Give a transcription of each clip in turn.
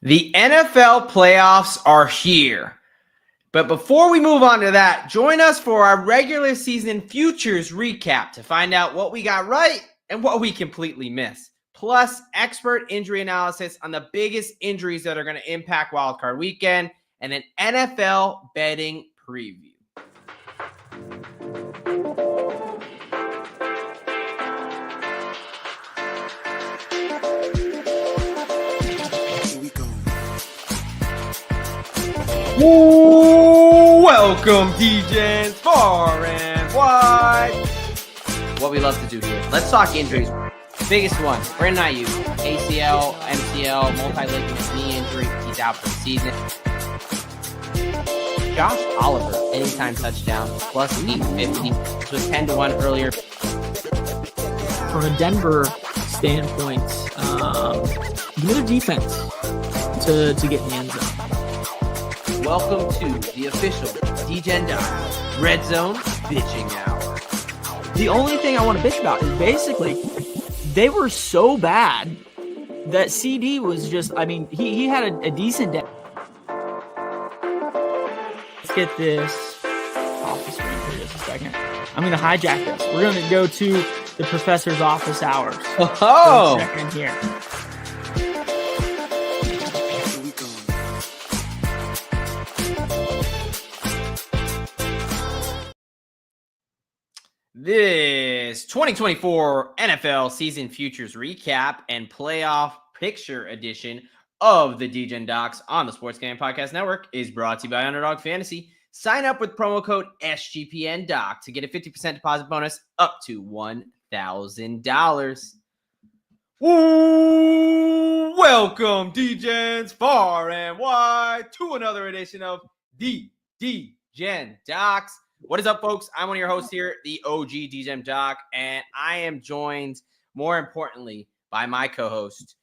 The NFL playoffs are here. But before we move on to that, join us for our regular season futures recap to find out what we got right and what we completely missed. Plus, expert injury analysis on the biggest injuries that are going to impact wildcard weekend and an NFL betting preview. Welcome, DJs, far and wide. What we love to do here. Let's talk injuries. Biggest one, Brandon Ayuk, ACL, MCL, multi-ligament knee injury. He's out for the season. Josh Oliver, anytime touchdown, plus 850. This was 10-1 earlier. From a Denver standpoint, give me their defense to get in the end zone. Welcome to the official DGen Red Zone Bitching Hour. The only thing I want to bitch about is basically they were so bad that CD was just, he had a decent day. Let's get this off the screen for just a second. I'm going to hijack this. We're going to go to the professor's office hours. Oh! Second here. This 2024 NFL Season Futures Recap and Playoff Picture Edition of the DGen Docs on the Sports Gambling Podcast Network is brought to you by Underdog Fantasy. Sign up with promo code SGPNDOC to get a 50% deposit bonus up to $1,000. Welcome, DGens, far and wide, to another edition of the DGen Docs. What is up, folks? I'm one of your hosts here, the OG DGen Doc, and I am joined, more importantly, by my co-host,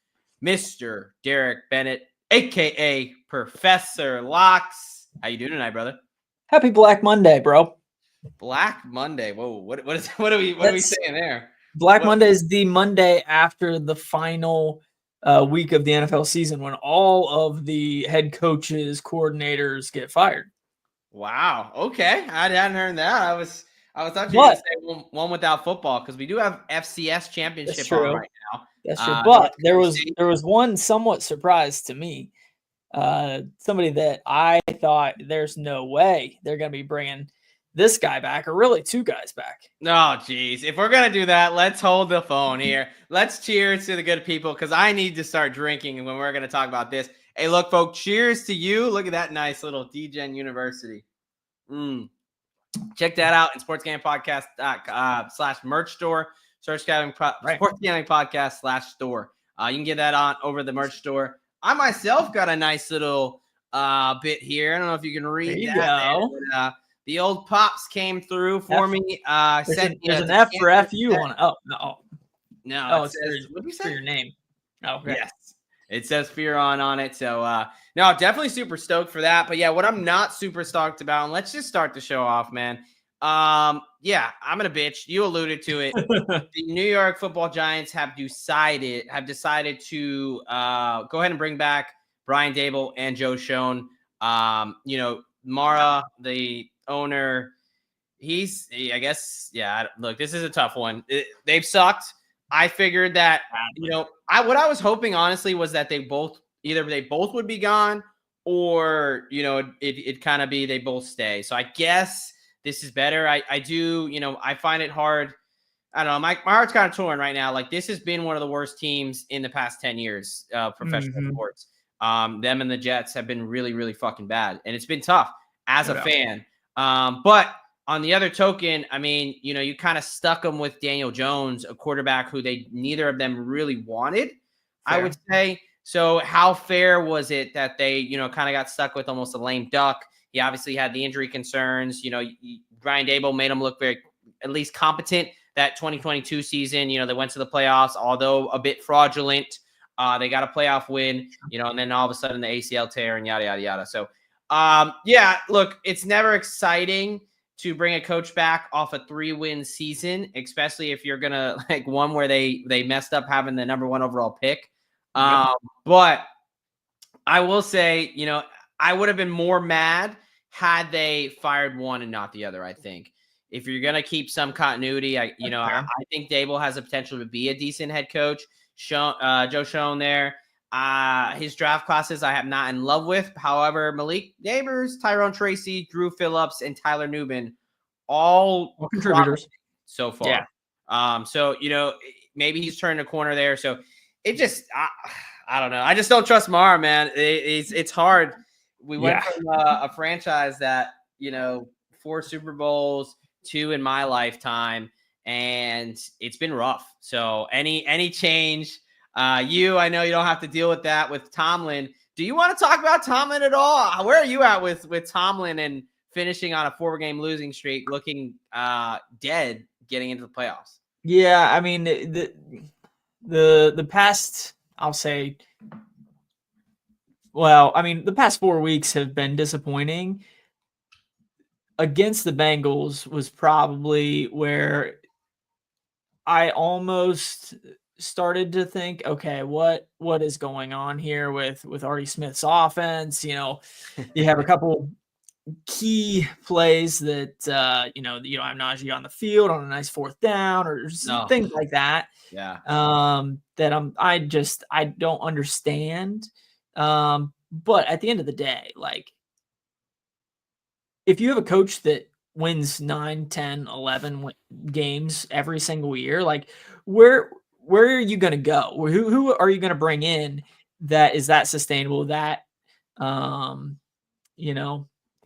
Mr. Derek Bennett, a.k.a. Professor Locks. How you doing tonight, brother? Happy Black Monday, bro. Black Monday. Whoa, what are we saying there? Black Monday is the Monday after the final week of the NFL season when all of the head coaches, coordinators get fired. Wow. Okay. I hadn't heard that. I thought you were going to say one without football because we do have FCS championship on right now. That's true. But there was one somewhat surprise to me. Somebody that I thought there's no way they're going to be bringing this guy back, or really two guys back. No, geez. If we're going to do that, let's hold the phone here. Let's cheers to the good people because I need to start drinking when we're going to talk about this. Hey, look, folks, cheers to you. Look at that nice little DGen University. Check that out in sportsgamblingpodcast.com/merch store. Search Sports Gambling Podcast /store. You can get that on over the merch store. I myself got a nice little bit here. I don't know if you can read that. But, the old pops came through for me. There's an F for FU on it. Oh, no. No, it says, what do you say? For your name. Oh, okay. Yes. It says Fear on it. So, no, definitely super stoked for that. But, yeah, what I'm not super stoked about, and let's just start the show off, man. Yeah, I'm going to bitch. You alluded to it. The New York Football Giants have decided to go ahead and bring back Brian Daboll and Joe Schoen. Mara, the owner, look, this is a tough one. They've sucked. I figured that, what I was hoping, honestly, was that they both would be gone or, it kind of be they both stay. So I guess this is better. I find it hard. I don't know. My heart's kind of torn right now. Like, this has been one of the worst teams in the past 10 years of professional sports. Them and the Jets have been really, really fucking bad. And it's been tough as a fan. But on the other token, you kind of stuck them with Daniel Jones, a quarterback who neither of them really wanted, I would say. So how fair was it that they, kind of got stuck with almost a lame duck? He obviously had the injury concerns. Brian Daboll made him look very, at least competent that 2022 season. They went to the playoffs, although a bit fraudulent. They got a playoff win, and then all of a sudden the ACL tear and yada, yada, yada. So, look, it's never exciting to bring a coach back off a 3-win season, especially if you're going to one where they messed up having the number 1 overall pick. But I will say, I would have been more mad had they fired one and not the other. I think if you're going to keep some continuity, I think Dable has the potential to be a decent head coach. Joe Schoen there. His draft classes I am not in love with. However, Malik Neighbors, Tyrone Tracy, Drew Phillips, and Tyler Newman all contributors so far. Yeah. So maybe he's turned a corner there. So it just I don't know. I just don't trust Mara, man. It's hard. We went from a franchise that 4 Super Bowls, 2 in my lifetime, and it's been rough. So any change. I know you don't have to deal with that with Tomlin. Do you want to talk about Tomlin at all? Where are you at with Tomlin and finishing on a 4-game losing streak, looking dead getting into the playoffs? Yeah, I mean the past, I'll say, the past 4 weeks have been disappointing. Against the Bengals was probably where I almost started to think, okay, what is going on here with Artie Smith's offense? You have a couple key plays that have Najee on the field on a nice 4th down or things like that. Yeah. That I don't understand. But at the end of the day, like, if you have a coach that wins 9, 10, 11 games every single year, like, where are you going to go? Who are you going to bring in that is that sustainable, that consistent?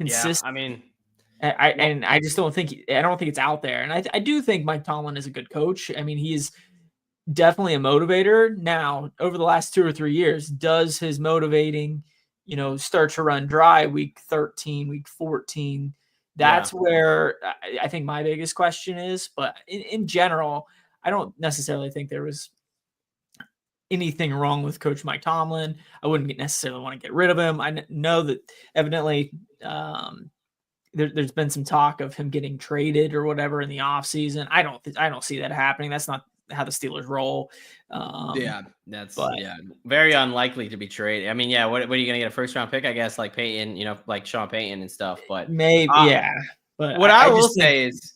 Yeah, I mean, I just don't think it's out there. And I do think Mike Tomlin is a good coach. I mean, he's definitely a motivator. Now, over the last 2 or 3 years, does his motivating, start to run dry week 13, week 14? That's where I think my biggest question is. But in general, I don't necessarily think there was anything wrong with Coach Mike Tomlin. I wouldn't necessarily want to get rid of him. I know that evidently there's been some talk of him getting traded or whatever in the offseason. I don't see that happening. That's not how the Steelers roll. That's very unlikely to be traded. I mean, what are you going to get, a 1st-round pick? I guess like Peyton, like Sean Payton and stuff. But maybe, But what I will say is,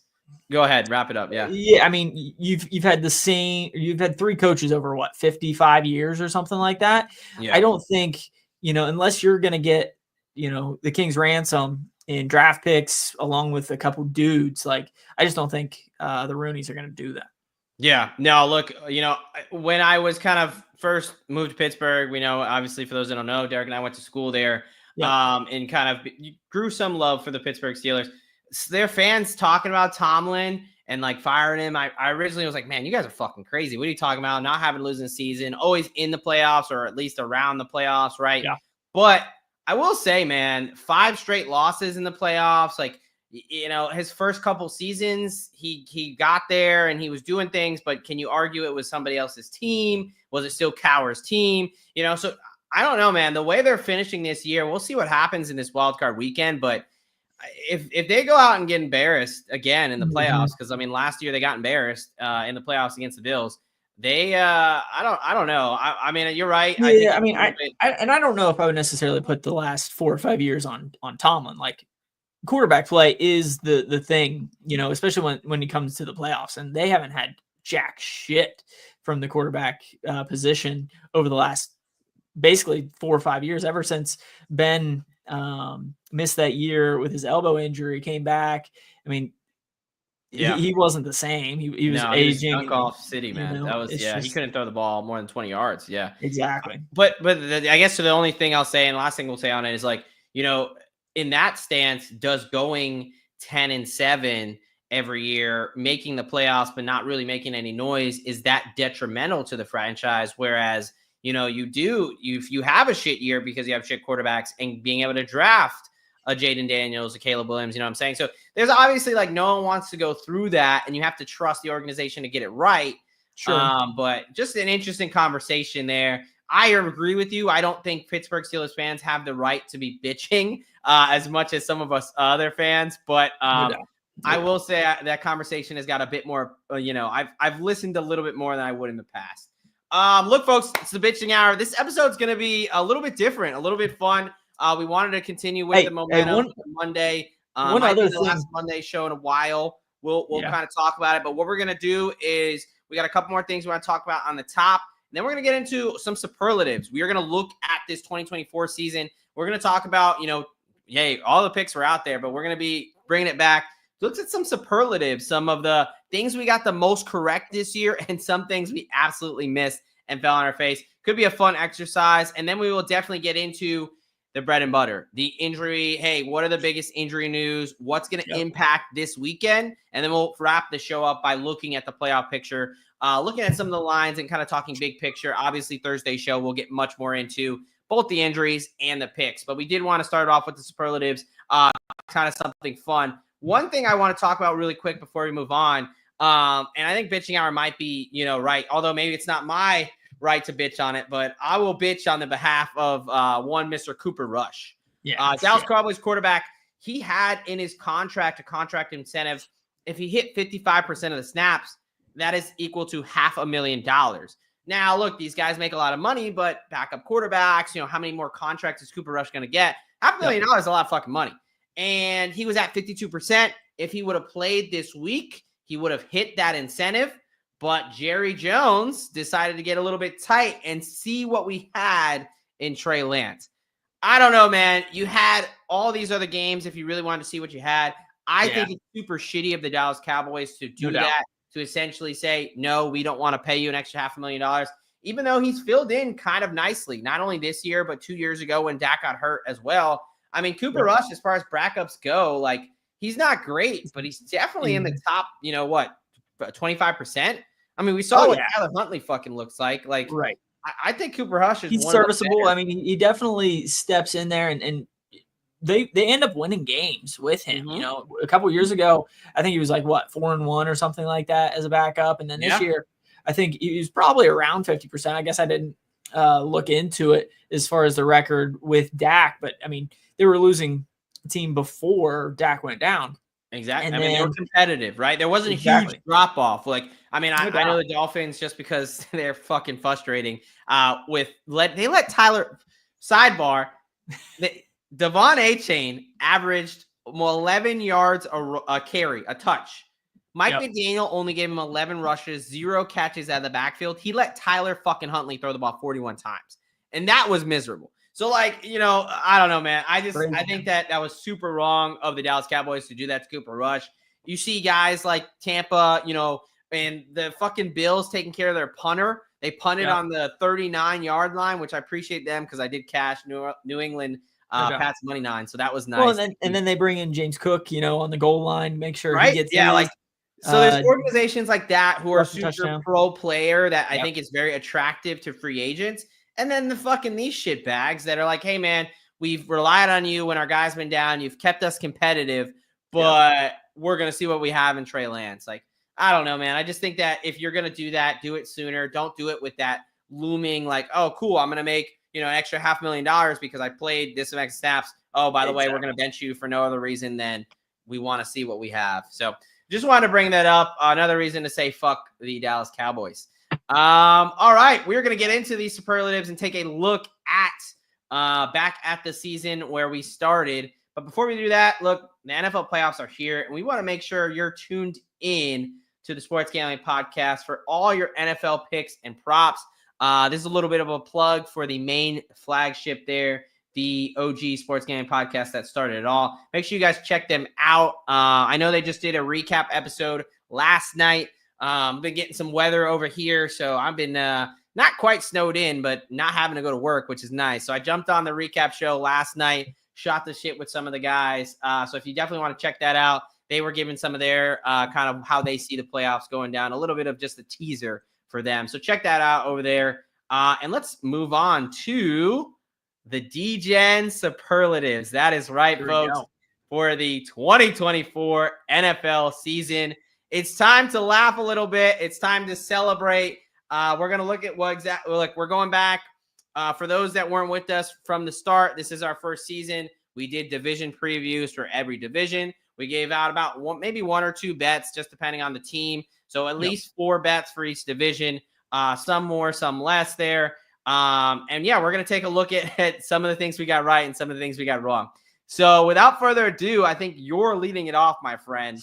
go ahead, wrap it up. Yeah. I mean, you've had 3 coaches over 55 years or something like that. Yeah. I don't think, unless you're going to get, the King's ransom in draft picks along with a couple dudes, like, I just don't think the Rooneys are going to do that. Yeah. No, look, when I was kind of first moved to Pittsburgh, obviously, for those that don't know, Derek and I went to school there, and kind of grew some love for the Pittsburgh Steelers. Their fans talking about Tomlin and like firing him. I originally was like, man, you guys are fucking crazy. What are you talking about? Not having a losing season, always in the playoffs or at least around the playoffs, right? Yeah. But I will say, man, 5 straight losses in the playoffs, like, his first couple seasons, he got there and he was doing things, but can you argue it was somebody else's team? Was it still Cowher's team? So I don't know, man. The way they're finishing this year, we'll see what happens in this wild card weekend. But if they go out and get embarrassed again in the playoffs, because I mean, last year they got embarrassed in the playoffs against the Bills. They, I don't know. I mean, you're right. Yeah, I don't know if I would necessarily put the last 4 or 5 years on Tomlin. Like, quarterback play is the thing, especially when he comes to the playoffs, and they haven't had jack shit from the quarterback position over the last basically 4 or 5 years, ever since Ben missed that year with his elbow injury, came back. I mean, he wasn't the same. He was aging. He was off city, man. That was he couldn't throw the ball more than 20 yards. Yeah, exactly. But I guess the only thing I'll say, and the last thing we'll say on it is, like, in that stance, does going 10-7 every year, making the playoffs but not really making any noise, is that detrimental to the franchise? Whereas, if you have a shit year because you have shit quarterbacks, and being able to draft a Jaden Daniels, a Caleb Williams, you know what I'm saying? So there's obviously, like, no one wants to go through that, and you have to trust the organization to get it right. Sure. But just an interesting conversation there. I agree with you. I don't think Pittsburgh Steelers fans have the right to be bitching as much as some of us other fans. But I will say that conversation has got a bit more, I've listened a little bit more than I would in the past. Look, folks, it's the bitching hour. This episode's going to be a little bit different, a little bit fun. We wanted to continue with the momentum Monday. One might other be the thing. last Monday show in a while. We'll kind of talk about it. But what we're going to do is we got a couple more things we want to talk about on the top. And then we're going to get into some superlatives. We are going to look at this 2024 season. We're going to talk about, yay, all the picks were out there, but we're going to be bringing it back. Looked at some superlatives, some of the things we got the most correct this year and some things we absolutely missed and fell on our face. Could be a fun exercise. And then we will definitely get into the bread and butter, the injury. Hey, what are the biggest injury news? What's going to impact this weekend? And then we'll wrap the show up by looking at the playoff picture, looking at some of the lines and kind of talking big picture. Obviously, Thursday show, we'll get much more into both the injuries and the picks. But we did want to start off with the superlatives, kind of something fun. One thing I want to talk about really quick before we move on, and I think bitching hour might be, right, although maybe it's not my right to bitch on it, but I will bitch on the behalf of one Mr. Cooper Rush. Dallas Cowboys quarterback, he had in his contract a contract incentive. If he hit 55% of the snaps, that is equal to $500,000. Now, look, these guys make a lot of money, but backup quarterbacks, how many more contracts is Cooper Rush going to get? $500,000 is a lot of fucking money. And he was at 52%. If he would have played this week, he would have hit that incentive. But Jerry Jones decided to get a little bit tight and see what we had in Trey Lance. I don't know, man. You had all these other games if you really wanted to see what you had. I think it's super shitty of the Dallas Cowboys to do that, to essentially say, no, we don't want to pay you an extra $500,000, even though he's filled in kind of nicely, not only this year, but 2 years ago when Dak got hurt as well. I mean, Cooper Rush, as far as backups go, like, he's not great, but he's definitely in the top, 25%? I mean, we saw what Tyler Huntley fucking looks like. Like, right. I think Cooper Rush is he's serviceable. I mean, he definitely steps in there, and they end up winning games with him. A couple years ago, I think he was like, 4-1 or something like that as a backup. And then this year, I think he was probably around 50%. I guess I didn't look into it as far as the record with Dak, but I mean, they were losing the team before Dak went down. Exactly. And they were competitive, right? There wasn't a huge drop off. Like, I mean, I know the Dolphins, just because they're fucking frustrating. They let Tyler sidebar. Devon A-Chain averaged 11 yards a carry, a touch. Mike McDaniel only gave him 11 rushes, 0 catches out of the backfield. He let Tyler fucking Huntley throw the ball 41 times, and that was miserable. So, like, I don't know, man. I think that was super wrong of the Dallas Cowboys to do that to Cooper Rush. You see guys like Tampa, and the fucking Bills taking care of their punter. They punted on the 39-yard line, which I appreciate them because I did cash New England Pats money line, so that was nice. Well, and then they bring in James Cook, on the goal line, make sure he gets So there's organizations like that who are super pro player that I think is very attractive to free agents. And then these shit bags that are like, hey, man, we've relied on you when our guy's been down. You've kept us competitive, but we're going to see what we have in Trey Lance. Like, I don't know, man. I just think that if you're going to do that, do it sooner. Don't do it with that looming like, oh, cool, I'm going to make, an extra $500,000 because I played this amount of snaps. Oh, by the way, we're going to bench you for no other reason than we want to see what we have. So just wanted to bring that up. Another reason to say fuck the Dallas Cowboys. All right, we're going to get into these superlatives and take a look at back at the season where we started. But before we do that, look, the NFL playoffs are here, and we want to make sure you're tuned in to the Sports Gambling Podcast for all your NFL picks and props. This is a little bit of a plug for the main flagship there, the OG Sports Gambling Podcast that started it all. Make sure you guys check them out. I know they just did a recap episode last night. I've been getting some weather over here, so I've been not quite snowed in, but not having to go to work, which is nice. So I jumped on the recap show last night, shot the shit with some of the guys. So if you definitely want to check that out, they were giving some of their kind of how they see the playoffs going down, a little bit of just a teaser for them. So check that out over there. And let's move on to the DGen Superlatives. That is right, folks, for the 2024 NFL season. It's time to laugh a little bit. It's time to celebrate. We're going to look at we're going back. For those that weren't with us from the start, this is our first season. We did division previews for every division. We gave out about maybe one or two bets, just depending on the team. So at least 4 bets for each division. some more, some less there. And yeah, we're going to take a look at some of the things we got right and some of the things we got wrong. So without further ado, I think you're leading it off, my friend.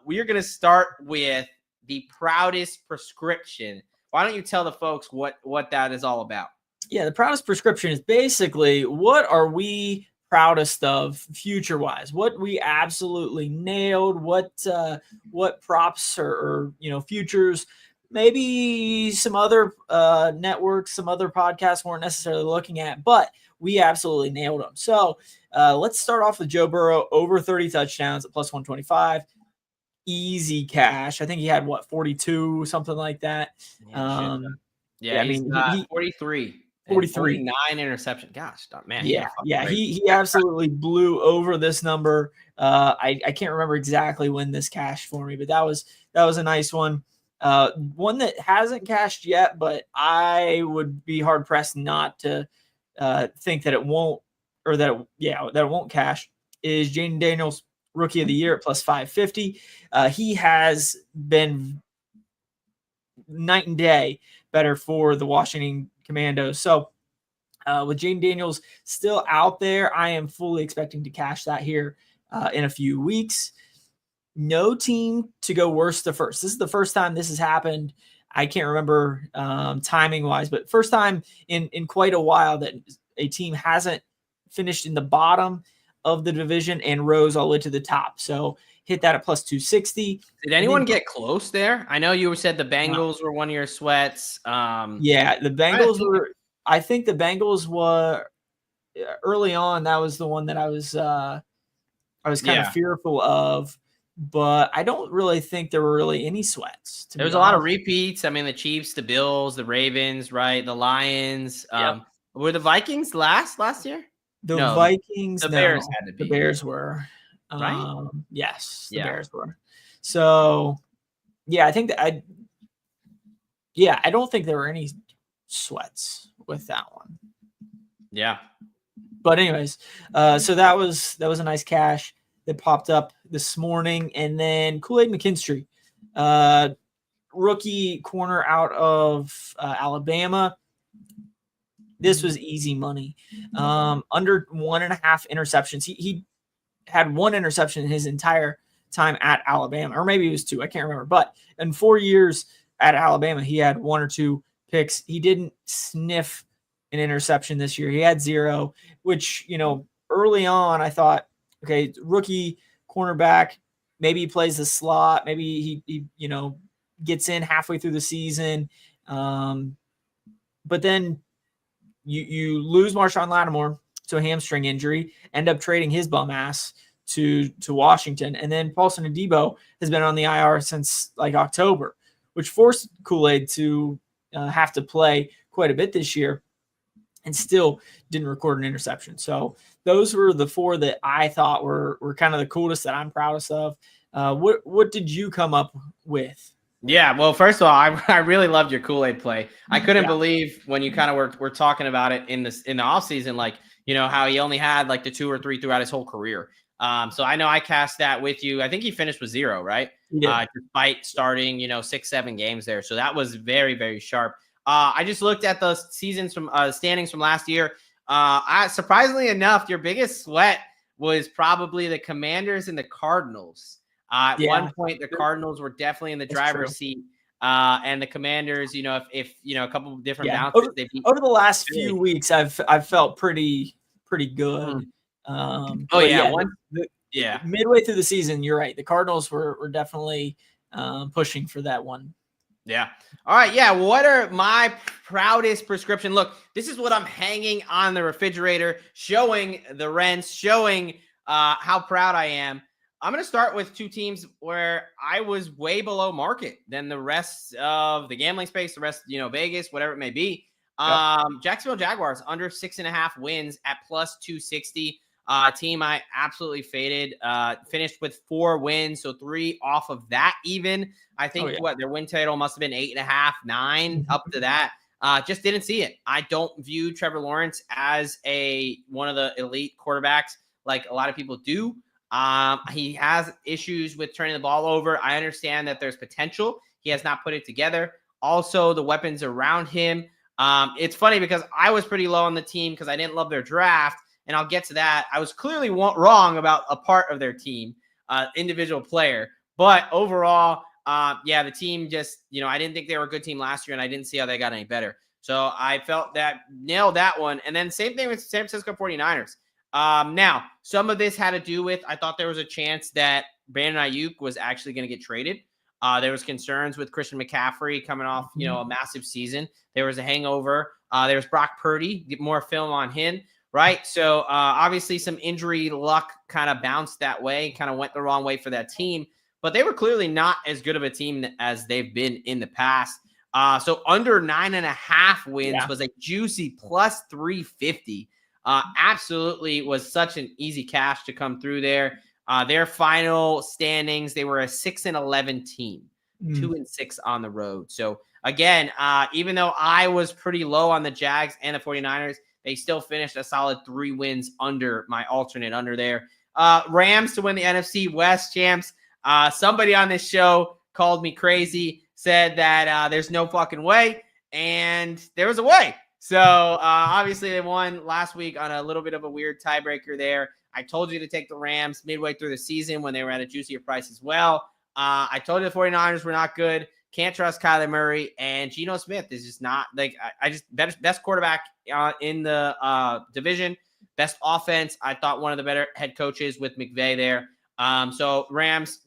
We are going to start with the proudest prescription. Why don't you tell the folks what that is all about? Yeah, the proudest prescription is basically what are we proudest of future-wise? What we absolutely nailed? What props or futures? Maybe some other networks, some other podcasts weren't necessarily looking at, but we absolutely nailed them. So let's start off with Joe Burrow over 30 touchdowns at plus 125. Easy cash. I think he had 42, something like that. Yeah, I mean, he 43. 43. 49 interception. Gosh, man. He absolutely blew over this number. I can't remember exactly when this cashed for me, but that was a nice one. One that hasn't cashed yet, but I would be hard pressed not to think that it won't, or that it won't cash, is Jaden Daniels, Rookie of the Year at plus 550. He has been night and day better for the Washington Commandos. So with Jaden Daniels still out there, I am fully expecting to cash that here in a few weeks. No team to go worse to first. This is the first time this has happened. I can't remember timing wise, but first time in quite a while that a team hasn't finished in the bottom of the division and rose all the way to the top. So hit that at plus 260. Did anyone get close there? I know you said the Bengals were one of your sweats. Yeah, the Bengals were. I think the Bengals were early on. That was the one that I was kind of fearful of, but I don't really think there were really any sweats. There was a lot of repeats. I mean, the Chiefs, the Bills, the Ravens, right? The Lions. Were the Vikings last year? The Vikings, the Bears had to be. The Bears were, right? Yes, the Bears were. So, yeah, I think that I don't think there were any sweats with that one. Yeah. But anyways, so that was a nice cash that popped up this morning, and then Kool-Aid McKinstry, rookie corner out of Alabama. This was easy money. Under 1.5 interceptions. He had one interception in his entire time at Alabama, or maybe it was 2. I can't remember. But in 4 years at Alabama, he had 1 or 2 picks. He didn't sniff an interception this year. He had 0, which, early on I thought, okay, rookie cornerback, maybe he plays the slot. Maybe he gets in halfway through the season. But then you lose Marshawn Lattimore to a hamstring injury, end up trading his bum ass to Washington. And then Paulson Adebo has been on the IR since like October, which forced Kool-Aid to have to play quite a bit this year and still didn't record an interception. So those were the 4 that I thought were kind of the coolest that I'm proudest of. What did you come up with? Yeah, well, first of all, I really loved your Kool-Aid play. I couldn't believe when you kind of were talking about it in the offseason, like, how he only had like the 2 or 3 throughout his whole career. So I know I cast that with you. I think he finished with 0, right? Despite starting, 6-7 games there. So that was very, very sharp. I just looked at the seasons from standings from last year. Surprisingly enough, your biggest sweat was probably the Commanders and the Cardinals. At one point, the Cardinals were definitely in the driver's seat, and the Commanders, if a couple of different bounces, over the last few weeks, I've felt pretty good. Midway through the season, you're right. The Cardinals were definitely pushing for that one. Yeah. All right. Yeah. What are my proudest prescription? Look, this is what I'm hanging on the refrigerator, showing the rents, showing how proud I am. I'm going to start with 2 teams where I was way below market than the rest of the gambling space, the rest, Vegas, whatever it may be. Jacksonville Jaguars under 6.5 wins at plus 260. Team I absolutely faded. Finished with 4 wins, so 3 off of that. Even I think their win total must have been 8.5, 9 up to that. Just didn't see it. I don't view Trevor Lawrence as one of the elite quarterbacks like a lot of people do. He has issues with turning the ball over. I understand that there's potential. He has not put it together. also the weapons around him. It's funny because I was pretty low on the team because I didn't love their draft, and I'll get to that. I was clearly wrong about a part of their team, individual player, but overall, the team just, I didn't think they were a good team last year, and I didn't see how they got any better. So I felt that nailed that one. And then same thing with San Francisco 49ers. Now, some of this had to do with, I thought there was a chance that Brandon Ayuk was actually going to get traded. There was concerns with Christian McCaffrey coming off, a massive season. There was a hangover. There was Brock Purdy, get more film on him, right? So obviously some injury luck kind of bounced that way, kind of went the wrong way for that team. But they were clearly not as good of a team as they've been in the past. So under 9.5 wins was a juicy plus 350. Absolutely was such an easy cash to come through there. Their final standings, they were a 6-11 team, 2-6 on the road. So again, even though I was pretty low on the Jags and the 49ers, they still finished a solid 3 wins under my alternate under there. Rams to win the NFC West champs. Somebody on this show called me crazy, said that there's no fucking way, and there was a way. So obviously they won last week on a little bit of a weird tiebreaker there. I told you to take the Rams midway through the season when they were at a juicier price as well. I told you the 49ers were not good. Can't trust Kyler Murray, and Geno Smith is just not like I just best quarterback in the division, best offense. I thought one of the better head coaches with McVay there. So Rams,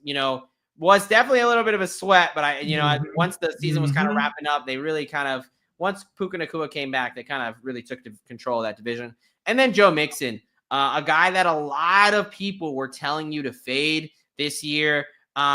was definitely a little bit of a sweat, but once the season was kind of wrapping up, they really kind of, once Puka Nacua came back, they kind of really took control of that division. And then Joe Mixon, a guy that a lot of people were telling you to fade this year.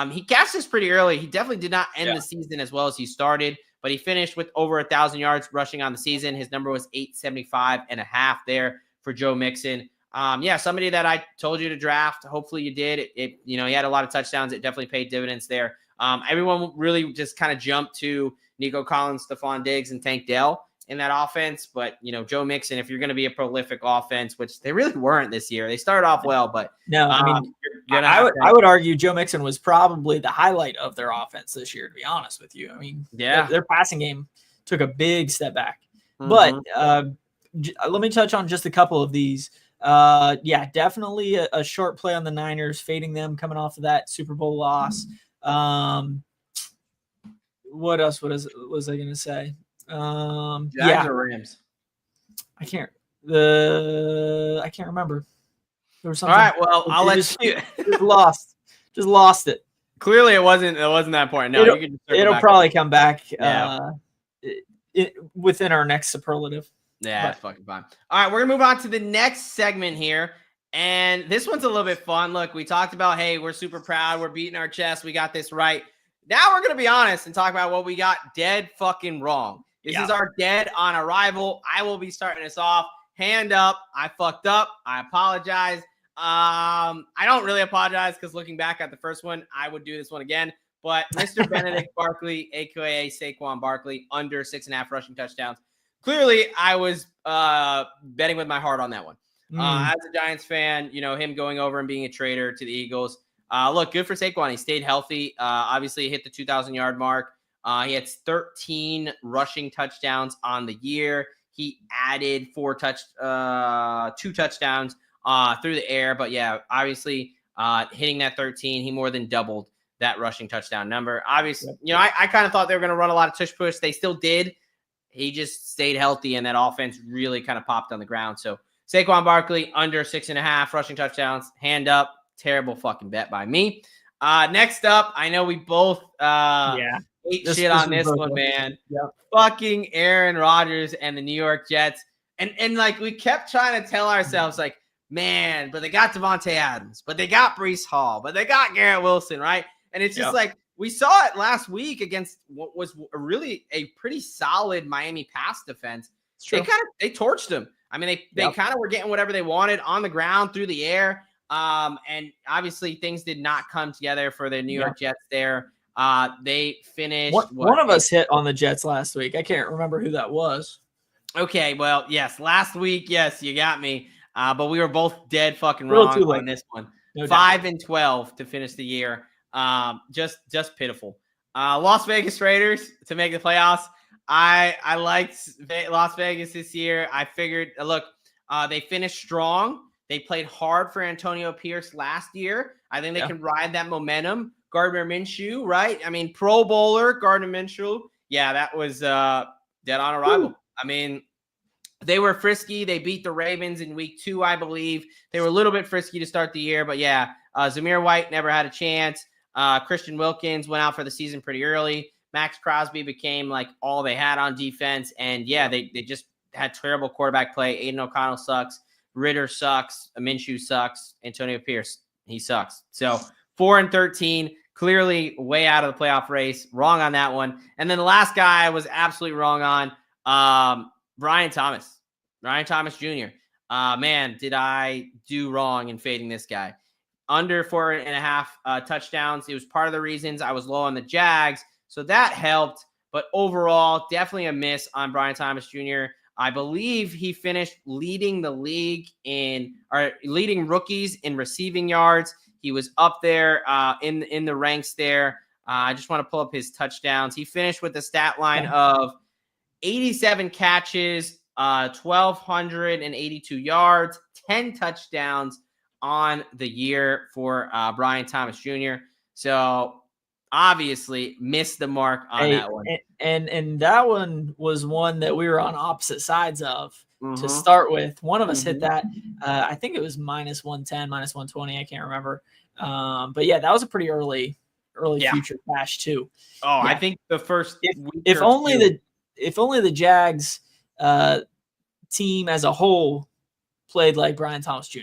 He cashed this pretty early. He definitely did not end the season as well as he started, but he finished with over 1,000 yards rushing on the season. His number was 875.5 there for Joe Mixon. Somebody that I told you to draft. Hopefully you did. He had a lot of touchdowns. It definitely paid dividends there. Everyone really just kind of jumped to Nico Collins, Stephon Diggs, and Tank Dell in that offense. But, Joe Mixon, if you're going to be a prolific offense, which they really weren't this year, they started off well, but no, I would argue Joe Mixon was probably the highlight of their offense this year, to be honest with you. I mean, their passing game took a big step back. But let me touch on just a couple of these. Definitely a short play on the Niners, fading them coming off of that Super Bowl loss. What else was I going to say? Jags or Rams? I can't remember. There was something. All right, well, I'll let you. Just lost it. Clearly, it wasn't that important. No, it'll probably come back within our next superlative. Yeah, that's fucking fine. All right, we're going to move on to the next segment here. And this one's a little bit fun. Look, we talked about, hey, we're super proud. We're beating our chest. We got this right. Now we're going to be honest and talk about what we got dead fucking wrong. This is our dead on arrival. I will be starting us off. Hand up. I fucked up. I apologize. I don't really apologize because looking back at the first one, I would do this one again. But Mr. Benedict Barkley, a.k.a. Saquon Barkley, under 6.5 rushing touchdowns. Clearly, I was betting with my heart on that one. As a Giants fan, him going over and being a traitor to the Eagles. Look, good for Saquon. He stayed healthy. Obviously, he hit the 2,000-yard mark. He had 13 rushing touchdowns on the year. He added 2 touchdowns through the air. But, obviously, hitting that 13, he more than doubled that rushing touchdown number. Obviously, I kind of thought they were going to run a lot of tush push. They still did. He just stayed healthy, and that offense really kind of popped on the ground. So Saquon Barkley, under 6.5 rushing touchdowns. Hand up. Terrible fucking bet by me. Next up, I know we both ate shit on this one, man. Yep. Fucking Aaron Rodgers and the New York Jets. And like, we kept trying to tell ourselves, like, man, but they got Devontae Adams, but they got Breece Hall, but they got Garrett Wilson, right? And it's just like, we saw it last week against what was really a pretty solid Miami pass defense. They torched them. I mean, they kind of were getting whatever they wanted on the ground, through the air. And obviously things did not come together for the New York Jets there. They finished. One of us hit on the Jets last week. I can't remember who that was. Okay, well, yes, last week, yes, you got me. But we were both dead fucking wrong on this one. No 5-12 to finish the year. Just pitiful. Las Vegas Raiders to make the playoffs. I liked Las Vegas this year. I figured, look, they finished strong. They played hard for Antonio Pierce last year. I think they can ride that momentum. Gardner Minshew, right? I mean, Pro Bowler Gardner Minshew. Yeah, that was dead on arrival. I mean, they were frisky. They beat the Ravens in week 2, I believe. They were a little bit frisky to start the year, but yeah, Zamir White never had a chance. Christian Wilkins went out for the season pretty early. Max Crosby became like all they had on defense. And yeah, they just had terrible quarterback play. Aiden O'Connell sucks. Ritter sucks. Minshew sucks. Antonio Pierce, he sucks. So 4-13, clearly way out of the playoff race. Wrong on that one. And then the last guy I was absolutely wrong on, Brian Thomas. Brian Thomas Jr. Man, did I do wrong in fading this guy. Under 4.5 touchdowns. It was part of the reasons I was low on the Jags. So that helped. But overall, definitely a miss on Brian Thomas Jr. I believe he finished leading the league leading rookies in receiving yards. He was up there in the ranks there. I just want to pull up his touchdowns. He finished with a stat line of 87 catches, 1,282 yards, 10 touchdowns on the year for Brian Thomas Jr. So obviously missed the mark on that one. And that one was one that we were on opposite sides of to start with. One of us hit that. I think it was -110, -120. I can't remember. But yeah, that was a pretty early future cash too. Oh, yeah. I think the first if only the Jags team as a whole played like Brian Thomas Jr.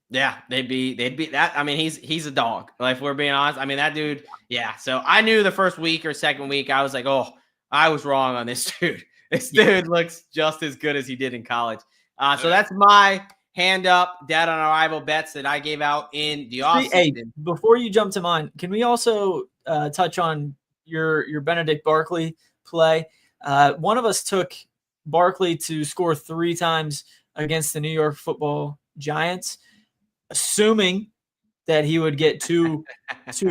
Yeah, they'd be that. I mean, he's a dog. Like, if we're being honest. I mean, that dude. Yeah. So I knew the first week or second week, I was like, oh, I was wrong on this dude. This dude looks just as good as he did in college. So that's my hand up, dead on arrival bets that I gave out in the offseason. Hey, before you jump to mine, can we also touch on your Benedict Barkley play? One of us took Barkley to score 3 times against the New York Football Giants, assuming that he would get two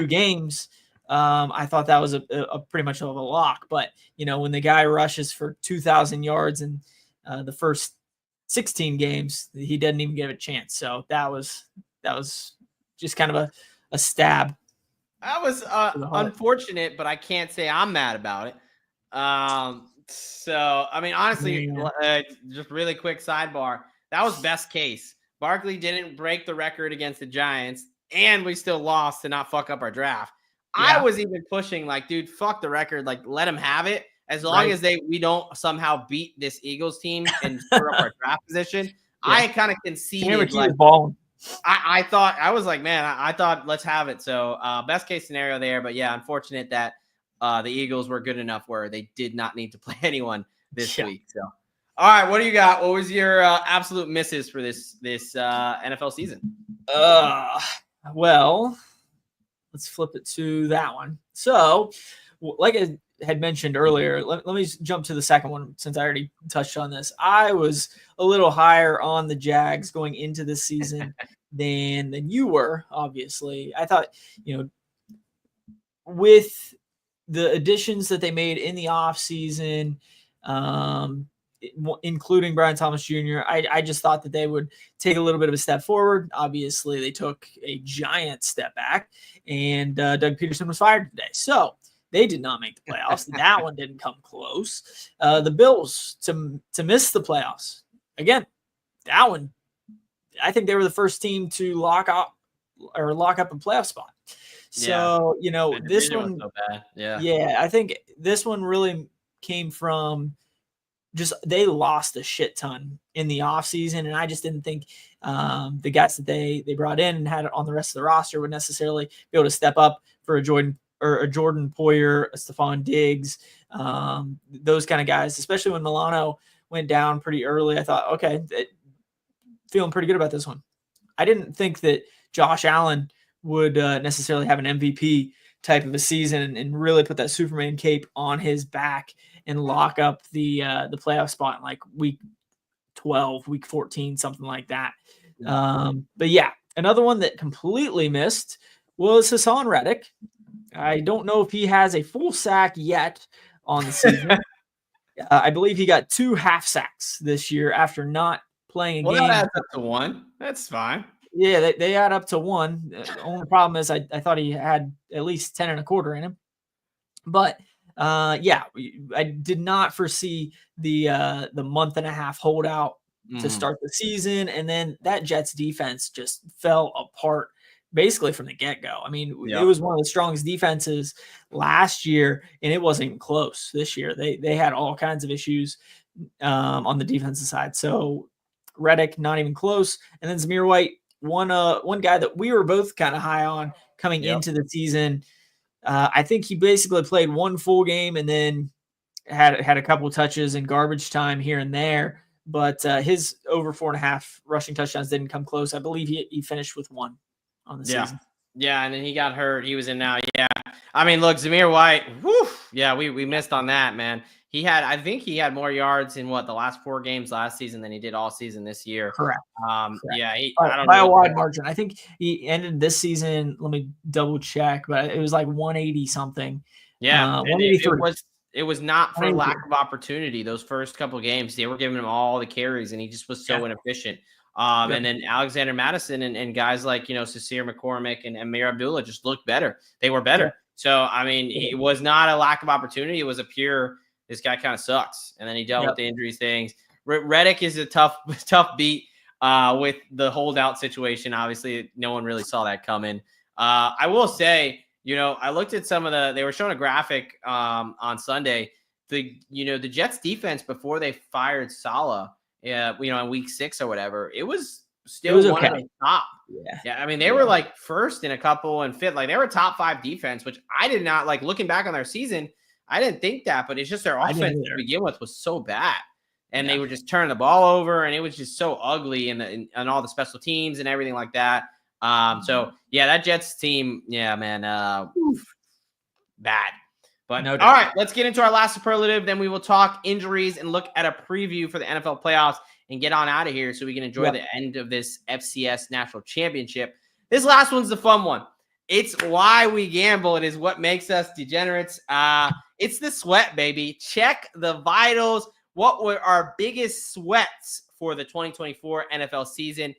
games. I thought that was a pretty much of a lock. But, you know, when the guy rushes for 2,000 yards in the first 16 games, he doesn't even give a chance. So that was just kind of a stab. That was unfortunate, but I can't say I'm mad about it. So, I mean, honestly, just really quick sidebar. That was best case. Barkley didn't break the record against the Giants, and we still lost to not fuck up our draft. Yeah. I was even pushing like, dude, fuck the record. Like, let them have it. As long as we don't somehow beat this Eagles team and screw up our draft position. Yeah. I kind of conceded. Like, I thought, I was like, man, I thought let's have it. So best case scenario there. But yeah, unfortunate that the Eagles were good enough where they did not need to play anyone this week. So, all right, what do you got? What was your absolute misses for this NFL season? Well, let's flip it to that one. So, like I had mentioned earlier, let me jump to the second one since I already touched on this. I was a little higher on the Jags going into this season than you were, obviously. I thought, you know, with the additions that they made in the offseason, including Brian Thomas Jr., I just thought that they would take a little bit of a step forward. Obviously, they took a giant step back, and Doug Peterson was fired today. So they did not make the playoffs. That one didn't come close. The Bills to miss the playoffs. Again, that one, I think they were the first team to lock up a playoff spot. So, you know, this one, so bad. I think this one really came from just they lost a shit ton in the offseason, and I just didn't think the guys that they brought in and had on the rest of the roster would necessarily be able to step up for a Jordan Poyer, a Stephon Diggs, those kind of guys, especially when Milano went down pretty early. I thought, okay, feeling pretty good about this one. I didn't think that Josh Allen would necessarily have an MVP type of a season and really put that Superman cape on his back and lock up the playoff spot in like week 12, week 14, something like that. But yeah, another one that completely missed was Hassan Reddick. I don't know if he has a full sack yet on the season. I believe he got 2 half sacks this year after not playing a Well, game. that adds up to 1. That's fine. Yeah, they add up to 1. The only problem is I thought he had at least 10 and a quarter in him. But yeah, I did not foresee the month and a half holdout to start the season, and then that Jets defense just fell apart basically from the get-go. I mean, it was one of the strongest defenses last year, and it wasn't even close this year. They had all kinds of issues on the defensive side. So Reddick, not even close, and then Zamir White, one guy that we were both kind of high on coming into the season. I think he basically played 1 full game and then had a couple of touches in garbage time here and there. But his over 4.5 rushing touchdowns didn't come close. I believe he finished with 1 on the season. Yeah, and then he got hurt. He was in now. Yeah. I mean, look, Zamir White, whew, yeah, we missed on that, man. I think he had more yards in the last 4 games last season than he did all season this year. Correct. Yeah, I don't know, by a wide margin. I think he ended this season, let me double check, but it was like 180 something. Yeah, 183. It was not for lack of opportunity. Those first couple of games, they were giving him all the carries, and he just was so inefficient. And then Alexander Madison and guys like, Sasir McCormick and Amir Abdullah just looked better. They were better. Yeah. So, I mean, it was not a lack of opportunity. It was a pure, this guy kind of sucks. And then he dealt with the injuries things. Reddick is a tough beat with the holdout situation. Obviously, no one really saw that coming. I will say, I looked at they were showing a graphic on Sunday. The Jets defense before they fired Saleh, in week 6 or whatever, it was still one of the top. Yeah. I mean, they were like first in a couple and fifth. Like they were top 5 defense, which I did not like looking back on their season. I didn't think that, but it's just their offense to begin with was so bad. And they were just turning the ball over, and it was just so ugly and all the special teams and everything like that. So yeah, that Jets team, man, bad. But all right, let's get into our last superlative. Then we will talk injuries and look at a preview for the NFL playoffs and get on out of here so we can enjoy the end of this FCS National Championship. This last one's the fun one. It's why we gamble. It is what makes us degenerates. It's the sweat, baby. Check the vitals. What were our biggest sweats for the 2024 NFL season?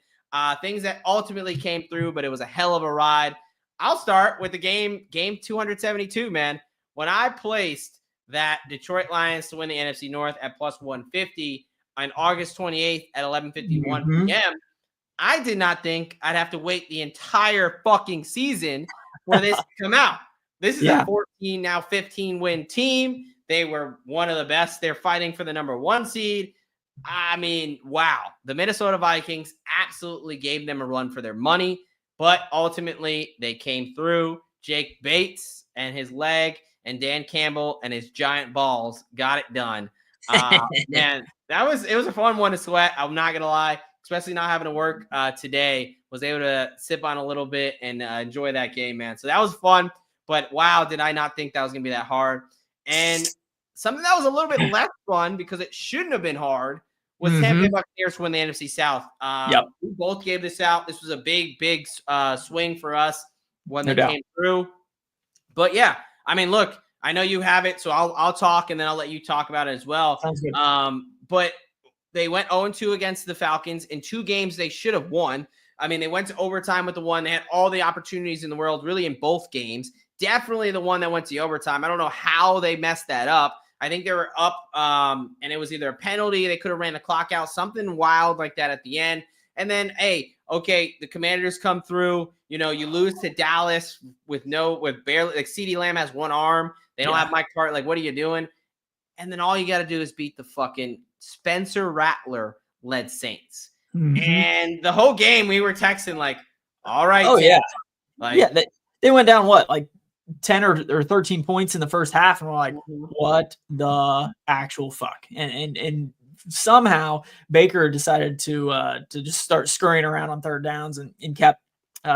Things that ultimately came through, but it was a hell of a ride. I'll start with the game 272, man. When I placed that Detroit Lions to win the NFC North at plus 150 on August 28th at 11:51 p.m., I did not think I'd have to wait the entire fucking season for this to come out. This is a 14, now 15-win team. They were one of the best. They're fighting for the number 1 seed. I mean, wow. The Minnesota Vikings absolutely gave them a run for their money, but ultimately they came through. Jake Bates and his leg and Dan Campbell and his giant balls got it done. Man, it was a fun one to sweat. I'm not going to lie, especially not having to work today. Was able to sip on a little bit and enjoy that game, man. So that was fun, but wow, did I not think that was going to be that hard. And something that was a little bit less fun because it shouldn't have been hard was Tampa Bay Buccaneers win the NFC South. We both gave this out. This was a big swing for us when they came through. But yeah, I mean, look, I know you have it, so I'll talk and then I'll let you talk about it as well. Sounds good. But they went 0-2 against the Falcons in 2 games they should have won. I mean, they went to overtime with the one. They had all the opportunities in the world, really, in both games. Definitely the one that went to overtime. I don't know how they messed that up. I think they were up, and it was either a penalty. They could have ran the clock out, something wild like that at the end. And then, the Commanders come through. You lose to Dallas with barely, like CeeDee Lamb has 1 arm. They don't have Mike Hart. Like, what are you doing? And then all you got to do is beat the fucking Spencer Rattler-led Saints. And the whole game we were texting like, all right. Oh, yeah. They went down like 10 or 13 points in the first half, and we're like, what the actual fuck? And somehow Baker decided to just start scurrying around on third downs and kept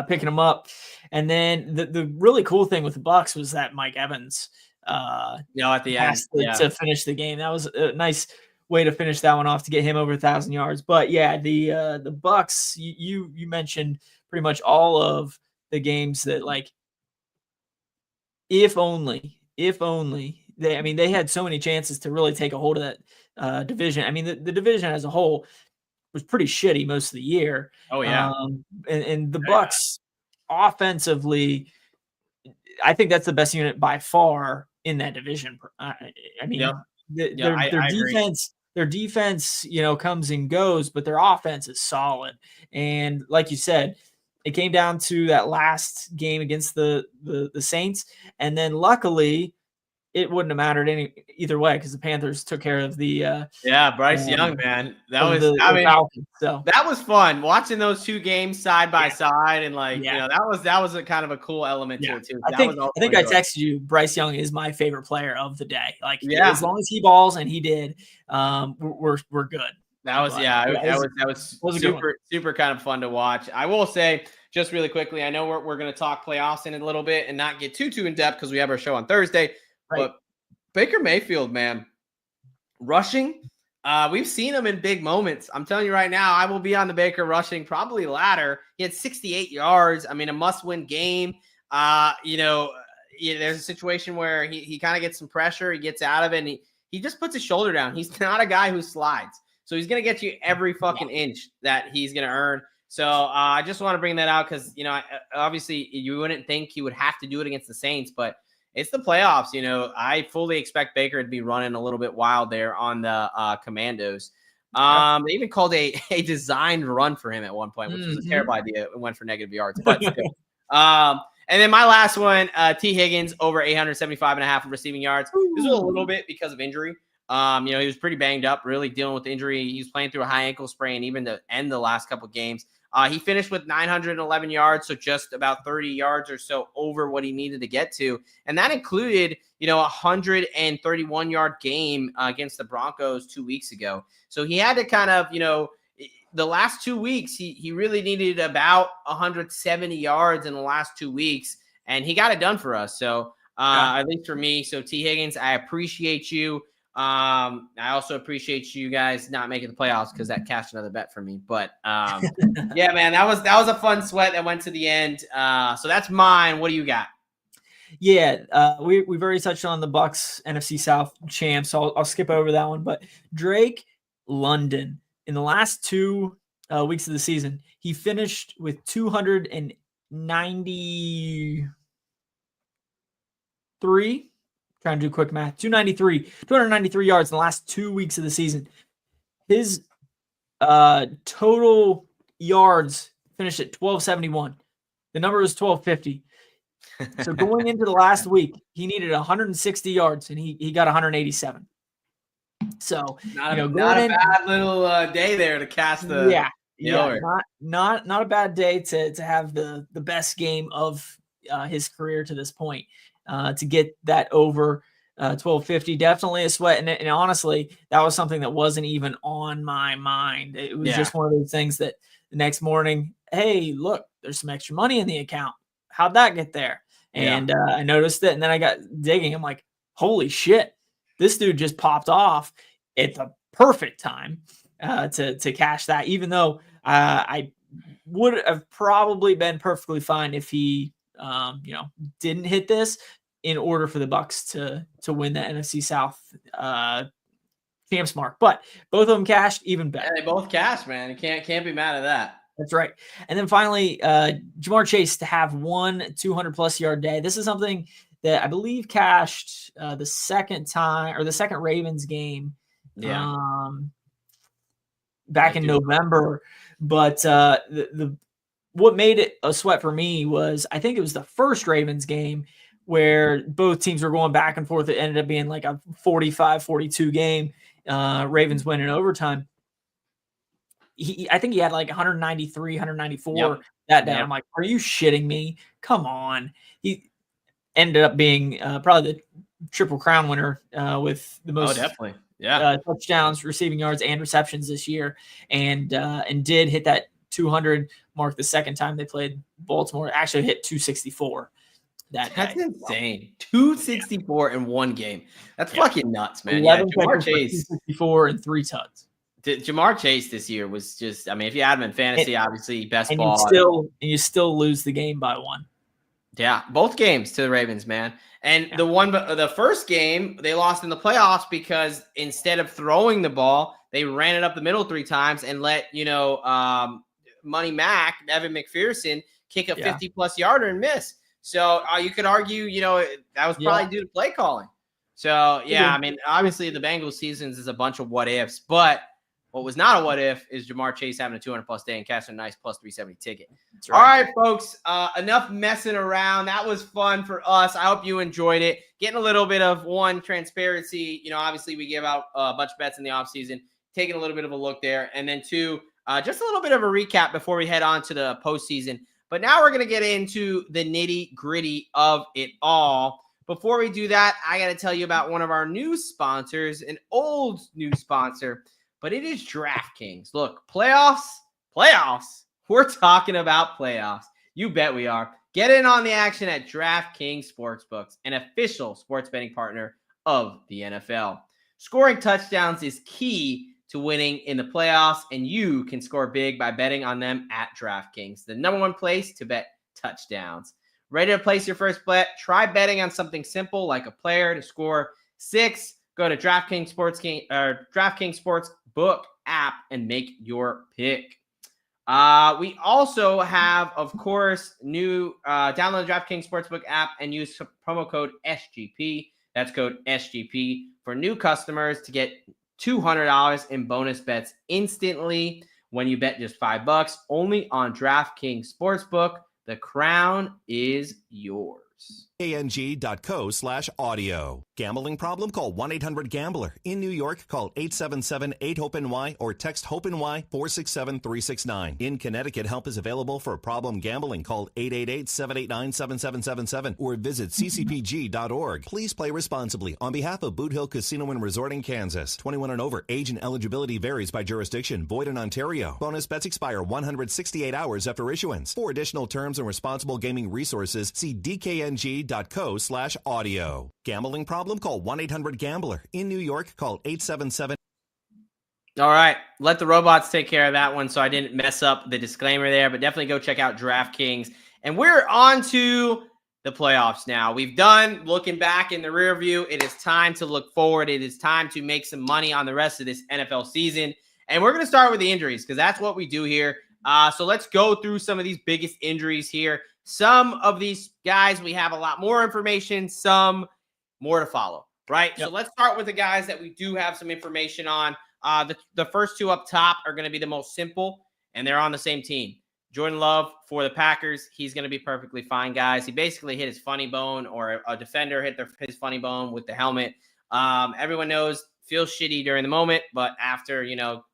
picking them up. And then the really cool thing with the Bucs was that Mike Evans at the end to finish the game. That was a nice way to finish that one off, to get him over 1,000 yards. But yeah, the Bucs, you mentioned pretty much all of the games that, like, If only they had so many chances to really take a hold of that division. I mean, the division as a whole was pretty shitty most of the year. Oh yeah. And the Very bad. Bucks offensively, I think that's the best unit by far in that division. I Yep. mean, Yeah, their I agree. defense, comes and goes, but their offense is solid. And like you said, it came down to that last game against the Saints, and then luckily it wouldn't have mattered either way because the Panthers took care of the Yeah, Bryce Young, man. That of was, I the mean, Falcons. So that was fun watching those two games side by yeah, side, and like, yeah. that was a kind of a cool element to Yeah, it too. I That think was also I think I enjoyable. texted you. Bryce Young is my favorite player of the day. Like as Yeah, long as he balls, and he did, we're good. that was, But yeah, yeah, that was was a good one. super kind of fun to watch. I will say just really quickly, I know we're going to talk playoffs in a little bit and not get too in depth because we have our show on Thursday, Right. but Baker Mayfield, man, rushing. We've seen him in big moments. I'm telling you right now, I will be on the Baker rushing probably ladder. He had 68 yards. I mean, a must-win game. There's a situation where he kind of gets some pressure. He gets out of it, and he just puts his shoulder down. He's not a guy who slides. So he's going to get you every fucking inch that he's going to earn. So I just want to bring that out because, obviously you wouldn't think he would have to do it against the Saints, but it's the playoffs. I fully expect Baker to be running a little bit wild there on the Commandos. They even called a designed run for him at one point, which was a terrible idea. It went for negative yards, but still. And then my last one, T. Higgins over 875.5 receiving yards. This was a little bit because of injury. He was pretty banged up, really dealing with injury. He was playing through a high ankle sprain, even to end the last couple games. He finished with 911 yards, so just about 30 yards or so over what he needed to get to. And that included, a 131-yard game against the Broncos 2 weeks ago. So he had to kind of, the last 2 weeks, he really needed about 170 yards in the last 2 weeks, and he got it done for us. So at least for me. So T. Higgins, I appreciate you. I also appreciate you guys not making the playoffs because that cashed another bet for me. But yeah, man, that was a fun sweat that went to the end. So that's mine. What do you got? Yeah, we've already touched on the Bucks NFC South champs, so I'll skip over that one. But Drake London, in the last 2 weeks of the season, he finished with 293. Trying to do quick math. 293 yards in the last 2 weeks of the season. His total yards finished at 1271. The number was 1250. So going into the last week, he needed 160 yards, and he got 187. So not a bad little day there to cast the not a bad day to have the best game of his career to this point. To get that over 1250, definitely a sweat. And honestly, that was something that wasn't even on my mind. It was just one of those things that the next morning, hey, look, there's some extra money in the account. How'd that get there? And I noticed it, and then I got digging. I'm like, holy shit, this dude just popped off at the perfect time to cash that, even though I would have probably been perfectly fine if he didn't hit this in order for the Bucks to win the NFC South champs mark. But both of them cashed, even better. Yeah, they both cashed, man. You can't be mad at that. That's right. And then finally, Jamar Chase to have 1 200+ yard day. This is something that I believe cashed the second Ravens game. Back in November. But what made it a sweat for me was, I think it was the first Ravens game where both teams were going back and forth. It ended up being like a 45-42 game. Ravens win in overtime. I think he had like 193, 194 that day. I'm like, are you shitting me? Come on. He ended up being probably the Triple Crown winner with the most touchdowns, receiving yards, and receptions this year, and did hit that 200 mark the second time they played Baltimore. Actually hit 264 that day. That's insane. 264 in one game. That's fucking nuts, man. 11 Jamar Chase, 264 and 3 tugs. Jamar Chase this year was just, I mean, if you had him in fantasy, obviously best ball. You still lose the game by 1. Yeah, both games to the Ravens, man. And the first game they lost in the playoffs because instead of throwing the ball, they ran it up the middle 3 times and let Money Mac, Evan McPherson, kick a 50-plus yarder and miss. So you could argue, that was probably due to play calling. So yeah, I mean, obviously the Bengals seasons is a bunch of what ifs, but what was not a what if is Jamar Chase having a 200-plus day and cashing a nice plus 370 ticket. Right. All right, folks, enough messing around. That was fun for us. I hope you enjoyed it. Getting a little bit of transparency. Obviously we give out a bunch of bets in the offseason, taking a little bit of a look there. And then 2, just a little bit of a recap before we head on to the postseason. But now we're going to get into the nitty gritty of it all. Before we do that, I got to tell you about one of our new sponsors, an old new sponsor, but it is DraftKings. Look, playoffs. We're talking about playoffs. You bet we are. Get in on the action at DraftKings Sportsbooks, an official sports betting partner of the NFL. Scoring touchdowns is key to winning in the playoffs, and you can score big by betting on them at DraftKings, the number 1 place to bet touchdowns. Ready to place your first bet? Try betting on something simple like a player to score 6. Go to DraftKings Sportsbook app and make your pick. We also have, of course, new download the DraftKings Sportsbook app and use promo code SGP. That's code SGP for new customers to get $200 in bonus bets instantly when you bet just $5 only on DraftKings Sportsbook. The crown is yours. KNG.co/audio. Gambling problem? Call 1-800-GAMBLER. In New York, call 877-8-HOPE-NY or text HOPE-NY 467-369. In Connecticut, help is available for problem gambling. Call 888-789-7777 or visit ccpg.org. Please play responsibly. On behalf of Boot Hill Casino and Resort in Kansas, 21 and over, age and eligibility varies by jurisdiction. Void in Ontario. Bonus bets expire 168 hours after issuance. For additional terms and responsible gaming resources, see DKNG.co/audio. Gambling problem? Call 1-800-GAMBLER. In New York, call 877. All right. Let the robots take care of that one so I didn't mess up the disclaimer there, but definitely go check out DraftKings. And we're on to the playoffs now. We've done looking back in the rear view. It is time to look forward. It is time to make some money on the rest of this NFL season. And we're going to start with the injuries because that's what we do here. So let's go through some of these biggest injuries here. Some of these guys, we have a lot more information, some more to follow, right? Yep. So let's start with the guys that we do have some information on. The first 2 up top are going to be the most simple, and they're on the same team. Jordan Love for the Packers, he's going to be perfectly fine, guys. He basically hit his funny bone, or a defender hit his funny bone with the helmet. Everyone knows, feels shitty during the moment, but after,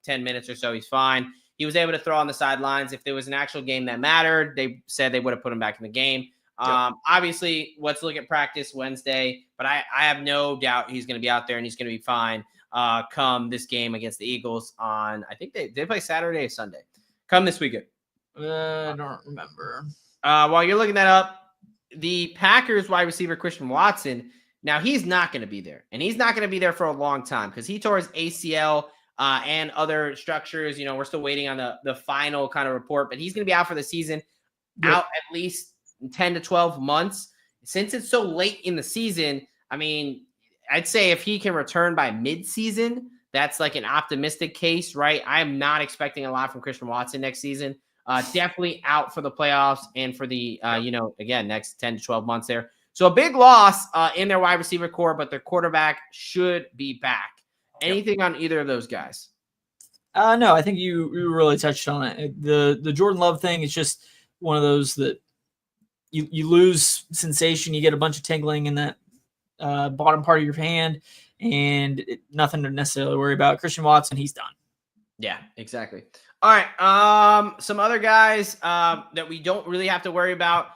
10 minutes or so, he's fine. He was able to throw on the sidelines. If there was an actual game that mattered, they said they would have put him back in the game. Obviously, let's look at practice Wednesday, but I have no doubt he's going to be out there and he's going to be fine come this game against the Eagles on, I think they play Saturday or Sunday. Come this weekend. I don't remember. While you're looking that up, the Packers wide receiver Christian Watson, now he's not going to be there, and he's not going to be there for a long time because he tore his ACL and other structures. We're still waiting on the final kind of report, but he's going to be out for the season, out at least 10 to 12 months. Since it's so late in the season, I mean, I'd say if he can return by midseason, that's like an optimistic case, right? I am not expecting a lot from Christian Watson next season. Definitely out for the playoffs and for the, again, next 10 to 12 months there. So a big loss in their wide receiver core, but their quarterback should be back. Anything on either of those guys? No, I think you really touched on it. The Jordan Love thing is just one of those that you lose sensation. You get a bunch of tingling in that bottom part of your hand, and nothing to necessarily worry about. Christian Watson, he's done. Yeah, exactly. All right. Some other guys that we don't really have to worry about.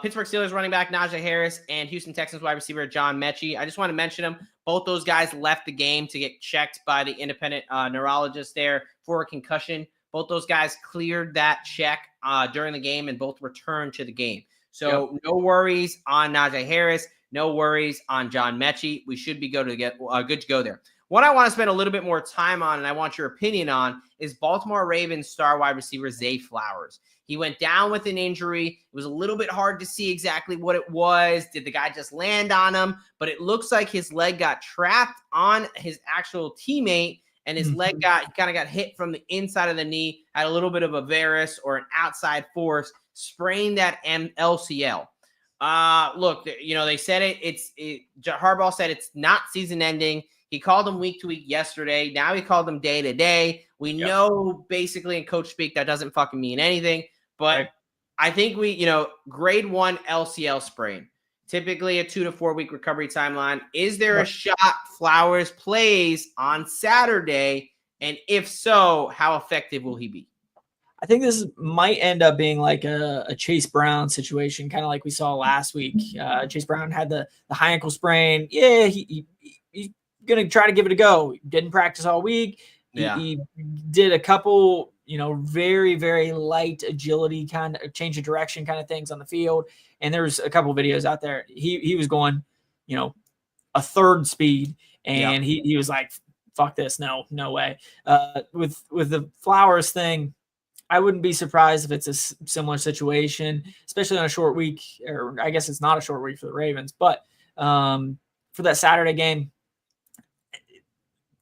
Pittsburgh Steelers running back Najee Harris and Houston Texans wide receiver John Mechie. I just want to mention them. Both those guys left the game to get checked by the independent neurologist there for a concussion. Both those guys cleared that check during the game and both returned to the game. So no worries on Najee Harris. No worries on John Mechie. We should be good to go there. What I want to spend a little bit more time on, and I want your opinion on, is Baltimore Ravens star wide receiver Zay Flowers. He went down with an injury. It was a little bit hard to see exactly what it was. Did the guy just land on him? But it looks like his leg got trapped on his actual teammate, and his leg kind of got hit from the inside of the knee, had a little bit of a varus or an outside force, sprained that LCL. Look, they said Harbaugh said it's not season ending. He called him week to week yesterday. Now he called him day to day. We know basically in coach speak that doesn't fucking mean anything. But I think grade 1 LCL sprain, typically a 2 to 4 week recovery timeline. Is there a shot Flowers plays on Saturday? And if so, how effective will he be? I think this might end up being like a Chase Brown situation, kind of like we saw last week. Chase Brown had the high ankle sprain. Yeah, he's going to try to give it a go. Didn't practice all week. He did a couple, very, very light agility kind of change of direction kind of things on the field. And there's a couple videos out there. He was going, a third speed, and he was like, fuck this. No way. With the Flowers thing, I wouldn't be surprised if it's a similar situation, especially on a short week, or I guess it's not a short week for the Ravens, but for that Saturday game,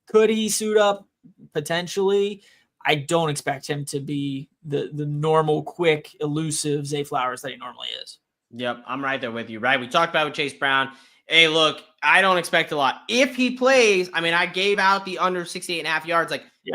could he suit up? Potentially. I don't expect him to be the normal, quick, elusive Zay Flowers that he normally is. Yep, I'm right there with you, right? We talked about with Chase Brown. Hey, look, I don't expect a lot. If he plays, I gave out the under 68.5 yards,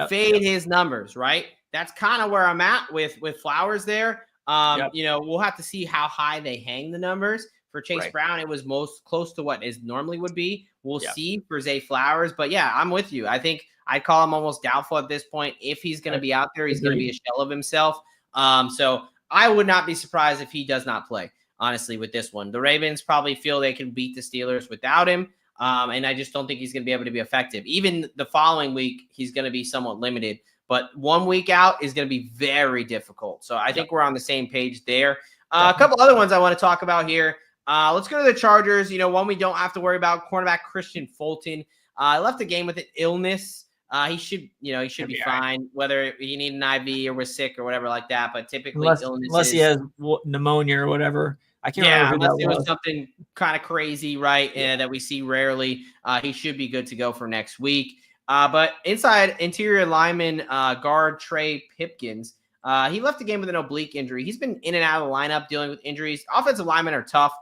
fade his numbers, right? That's kind of where I'm at with Flowers there. We'll have to see how high they hang the numbers. For Chase Brown, it was most close to what is normally would be. We'll see for Zay Flowers. But, yeah, I'm with you. I think I'd call him almost doubtful at this point. If he's going to be out there, he's going to be a shell of himself. So I would not be surprised if he does not play, honestly, with this one. The Ravens probably feel they can beat the Steelers without him. And I just don't think he's going to be able to be effective. Even the following week, he's going to be somewhat limited. But 1 week out is going to be very difficult. So I think we're on the same page there. A couple other ones I want to talk about here. Let's go to the Chargers. One we don't have to worry about, cornerback Christian Fulton. Left the game with an illness. He should be fine, whether he need an IV or was sick or whatever like that. But typically, unless he has pneumonia or whatever. I can't remember unless it was something kind of crazy, right? That we see rarely. He should be good to go for next week. But inside interior lineman guard Trey Pipkins, he left the game with an oblique injury. He's been in and out of the lineup dealing with injuries. Offensive linemen are tough.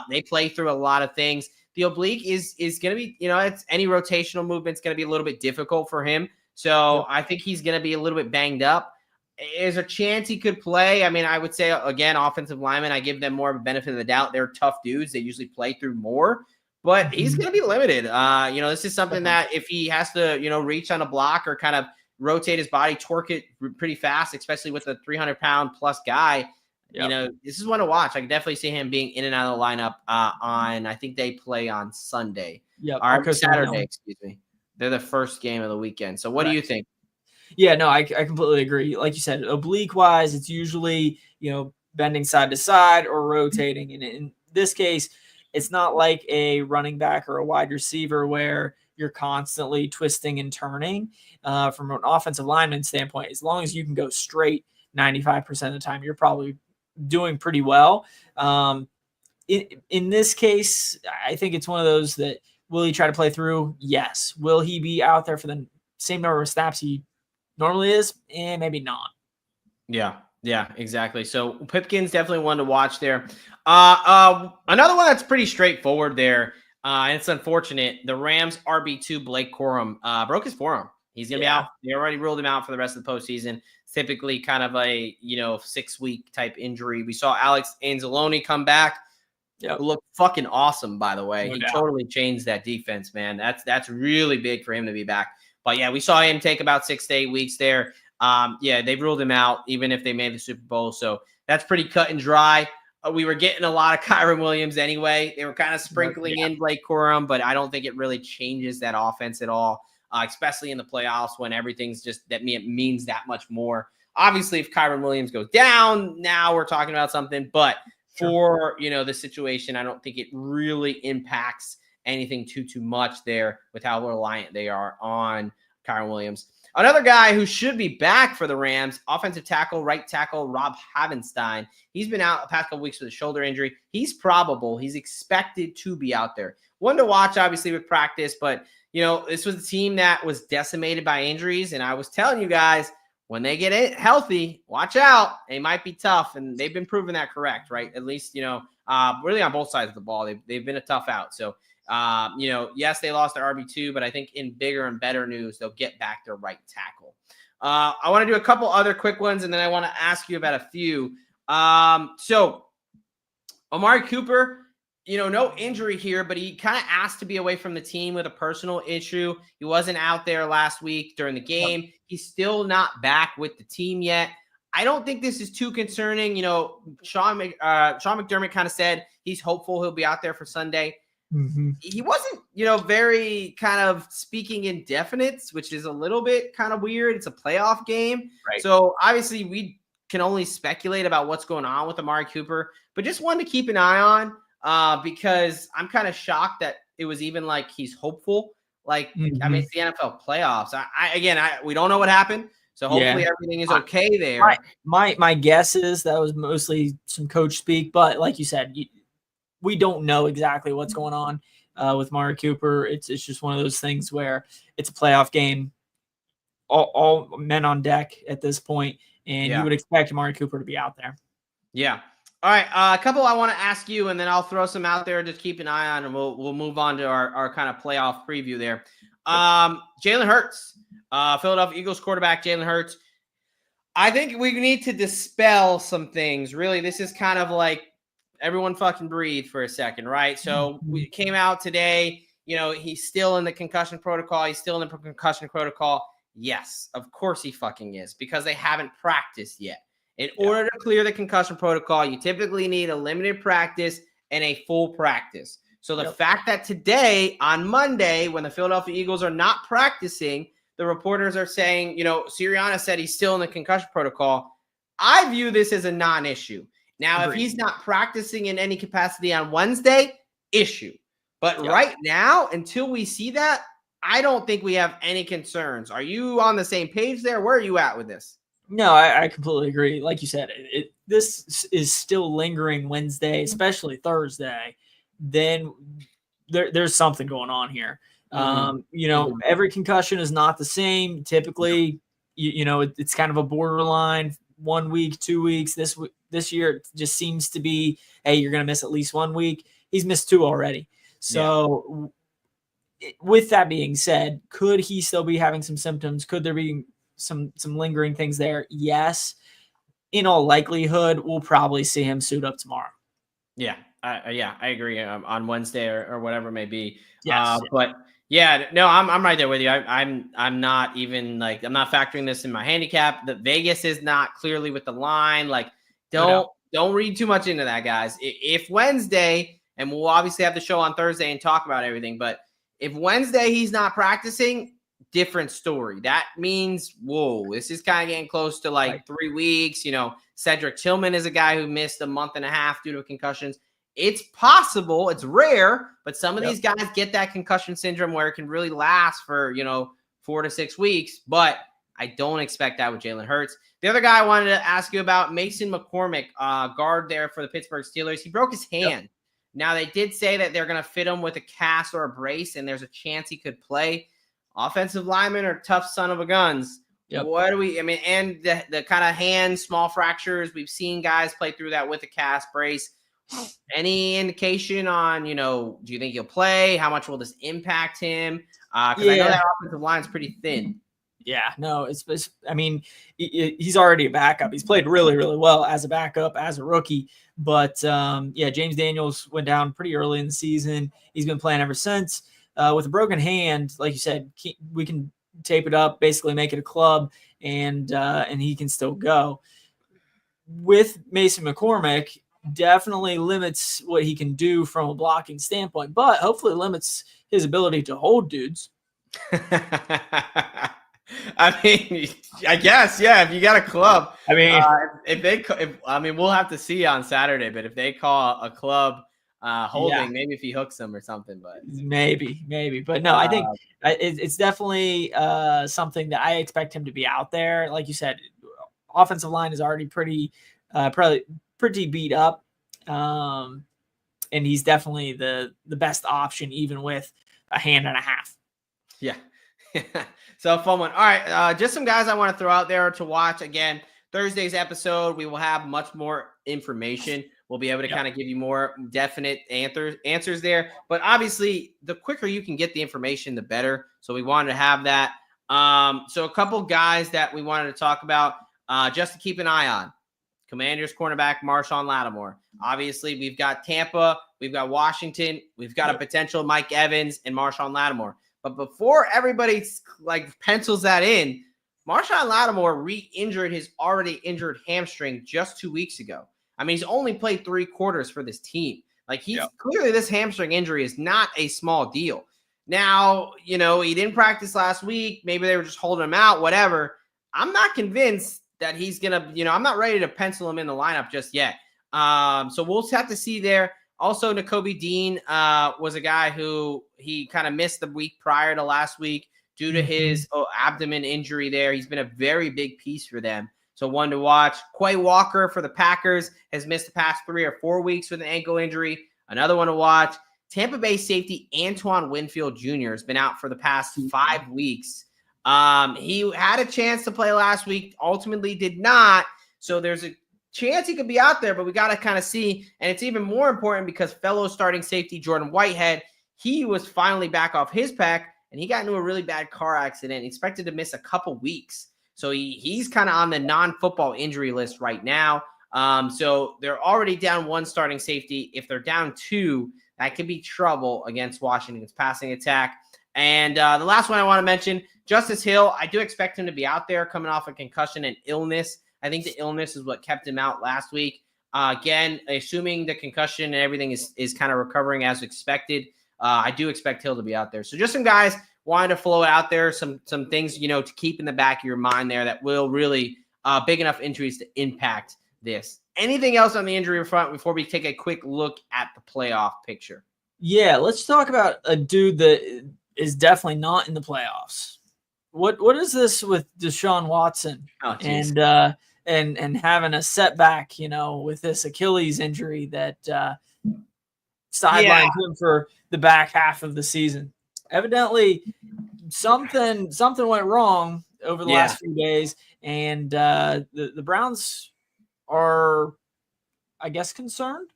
They play through a lot of things. The oblique is going to be, it's any rotational movement is going to be a little bit difficult for him. So I think he's going to be a little bit banged up. Is there a chance he could play? I would say, again, offensive linemen, I give them more of a benefit of the doubt. They're tough dudes. They usually play through more. But he's going to be limited. This is something that if he has to, reach on a block or kind of rotate his body, torque it pretty fast, especially with a 300-pound plus guy, this is one to watch. I can definitely see him being in and out of the lineup I think they play on Sunday. Or Saturday, excuse me. They're the first game of the weekend. So what do you think? Yeah, no, I completely agree. Like you said, oblique-wise, it's usually, bending side to side or rotating. And in this case, it's not like a running back or a wide receiver where you're constantly twisting and turning. From an offensive lineman standpoint, as long as you can go straight 95% of the time, you're probably doing pretty well. In this case, I think it's one of those that, will he try to play through? Yes. Will he be out there for the same number of snaps he normally is? Maybe not. Yeah, exactly. So Pipkins definitely one to watch there. Another one that's pretty straightforward there, and it's unfortunate. The Rams RB2 Blake Corum broke his forearm. He's gonna be out. They already ruled him out for the rest of the postseason. It's typically kind of a 6-week type injury. We saw Alex Anzalone come back. Who looked fucking awesome, by the way. He totally changed that defense, man. That's really big for him to be back. But yeah, we saw him take about 6 to 8 weeks there. They've ruled him out, even if they made the Super Bowl. So that's pretty cut and dry. We were getting a lot of Kyren Williams anyway. They were kind of sprinkling in Blake Corum, but I don't think it really changes that offense at all, especially in the playoffs when everything's just that means that much more. Obviously, if Kyren Williams goes down, now we're talking about something. But for the situation, I don't think it really impacts anything too much there with how reliant they are on Kyron Williams. Another guy who should be back for the Rams, offensive tackle, right tackle, Rob Havenstein. He's been out the past couple weeks with a shoulder injury. He's probable. He's expected to be out there. One to watch, obviously, with practice, but, this was a team that was decimated by injuries, and I was telling you guys, when they get it healthy, watch out. They might be tough, and they've been proving that correct, right? At least, really on both sides of the ball. They've been a tough out. So, yes, they lost their RB2, but I think in bigger and better news, they'll get back their right tackle. I want to do a couple other quick ones, and then I want to ask you about a few. So, Amari Cooper, no injury here, but he kind of asked to be away from the team with a personal issue. He wasn't out there last week during the game. He's still not back with the team yet. I don't think this is too concerning. Sean McDermott kind of said he's hopeful he'll be out there for Sunday. Mm-hmm. He wasn't, very kind of speaking in definites, which is a little bit kind of weird. It's a playoff game. Right. So obviously we can only speculate about what's going on with Amari Cooper, but just wanted to keep an eye on because I'm kind of shocked that it was even like he's hopeful. Like, I mean, it's the NFL playoffs. We don't know what happened. So hopefully everything is okay there. My guess is that was mostly some coach speak, but like you said, we don't know exactly what's going on with Amari Cooper. It's just one of those things where it's a playoff game, all men on deck at this point, and you would expect Amari Cooper to be out there. Yeah. All right, a couple I want to ask you, and then I'll throw some out there. Just keep an eye on, and we'll move on to our kind of playoff preview there. Jalen Hurts, Philadelphia Eagles quarterback Jalen Hurts. I think we need to dispel some things. Really, this is kind of like everyone fucking breathe for a second, right? So we came out today. He's still in the concussion protocol. Yes, of course he fucking is, because they haven't practiced yet. In order to clear the concussion protocol, you typically need a limited practice and a full practice. So the fact that today, on Monday, when the Philadelphia Eagles are not practicing, the reporters are saying, Sirianni said he's still in the concussion protocol. I view this as a non-issue. Now, if he's not practicing in any capacity on Wednesday, issue. But right now, until we see that, I don't think we have any concerns. Are you on the same page there? Where are you at with this? No, I completely agree. Like you said, this is still lingering Wednesday, especially Thursday. Then there's something going on here. Every concussion is not the same. Typically, it's kind of a borderline 1 week, 2 weeks. This year it just seems to be, hey, you're going to miss at least 1 week. He's missed 2 already. So with that being said, could he still be having some symptoms? Could there be some lingering things there? Yes. In all likelihood, we'll probably see him suit up tomorrow. Yeah. I agree. On Wednesday or whatever it may be. Yes. But yeah, no, I'm right there with you. I'm not even I'm not factoring this in my handicap. The Vegas is not clearly with the line. Don't read too much into that, guys. If Wednesday, and we'll obviously have the show on Thursday and talk about everything, but if Wednesday he's not practicing, different story. That means, whoa, this is kind of getting close to 3 weeks. Cedric Tillman is a guy who missed a month and a half due to concussions. It's possible, it's rare, but some of these guys get that concussion syndrome where it can really last for, 4 to 6 weeks. But I don't expect that with Jalen Hurts. The other guy I wanted to ask you about, Mason McCormick, guard there for the Pittsburgh Steelers. He broke his hand. Now, they did say that they're going to fit him with a cast or a brace, and there's a chance he could play. Offensive linemen are tough son of a guns. What do we – and the kind of hand, small fractures, we've seen guys play through that with a cast brace. Any indication on, do you think he'll play? How much will this impact him? Because I know that offensive line is pretty thin. Yeah, no, he's already a backup. He's played really, really well as a backup, as a rookie. But, James Daniels went down pretty early in the season. He's been playing ever since. With a broken hand, like you said, we can tape it up, basically make it a club, and he can still go. With Mason McCormick, definitely limits what he can do from a blocking standpoint, but hopefully limits his ability to hold dudes. I guess, if you got a club. We'll have to see on Saturday, but if they call a club holding, maybe if he hooks them or something, but maybe. But no, I think it's definitely something that I expect him to be out there. Like you said, offensive line is already probably pretty beat up. And he's definitely the best option, even with a hand and a half. Yeah. So fun one. All right. Just some guys I want to throw out there to watch. Again, Thursday's episode, we will have much more information. We'll be able to kind of give you more definite answers there. But obviously, the quicker you can get the information, the better. So we wanted to have that. So a couple guys that we wanted to talk about just to keep an eye on. Commanders cornerback Marshawn Lattimore. Obviously, we've got Tampa, we've got Washington, we've got a potential Mike Evans and Marshawn Lattimore. But before everybody pencils that in, Marshawn Lattimore re-injured his already injured hamstring just 2 weeks ago. I mean, he's only played 3 quarters for this team. Clearly this hamstring injury is not a small deal. Now, he didn't practice last week. Maybe they were just holding him out, whatever. I'm not convinced that he's going to, I'm not ready to pencil him in the lineup just yet. So we'll have to see there. Also, Nakobe Dean was a guy who he kind of missed the week prior to last week due to his abdomen injury there. He's been a very big piece for them. So one to watch. Quay Walker for the Packers has missed the past 3 or 4 weeks with an ankle injury. Another one to watch. Tampa Bay safety Antoine Winfield Jr. has been out for the past 5 weeks. He had a chance to play last week, ultimately did not. So there's a chance he could be out there, but we got to kind of see. And it's even more important because fellow starting safety Jordan Whitehead, he was finally back off his pec, and he got into a really bad car accident. Expected to miss a couple weeks. So he's kind of on the non-football injury list right now. So they're already down 1 starting safety. If they're down 2, that could be trouble against Washington's passing attack. And the last one I want to mention, Justice Hill, I do expect him to be out there coming off a concussion and illness. I think the illness is what kept him out last week. Again, assuming the concussion and everything is kind of recovering as expected, I do expect Hill to be out there. So just some guys wanted to float out there, some things, to keep in the back of your mind there that will really big enough injuries to impact this. Anything else on the injury front before we take a quick look at the playoff picture? Yeah, let's talk about a dude that is definitely not in the playoffs. What is this with Deshaun Watson and having a setback, with this Achilles injury that sidelined him for the back half of the season? Evidently, something went wrong over the last few days, and the Browns are, I guess, concerned.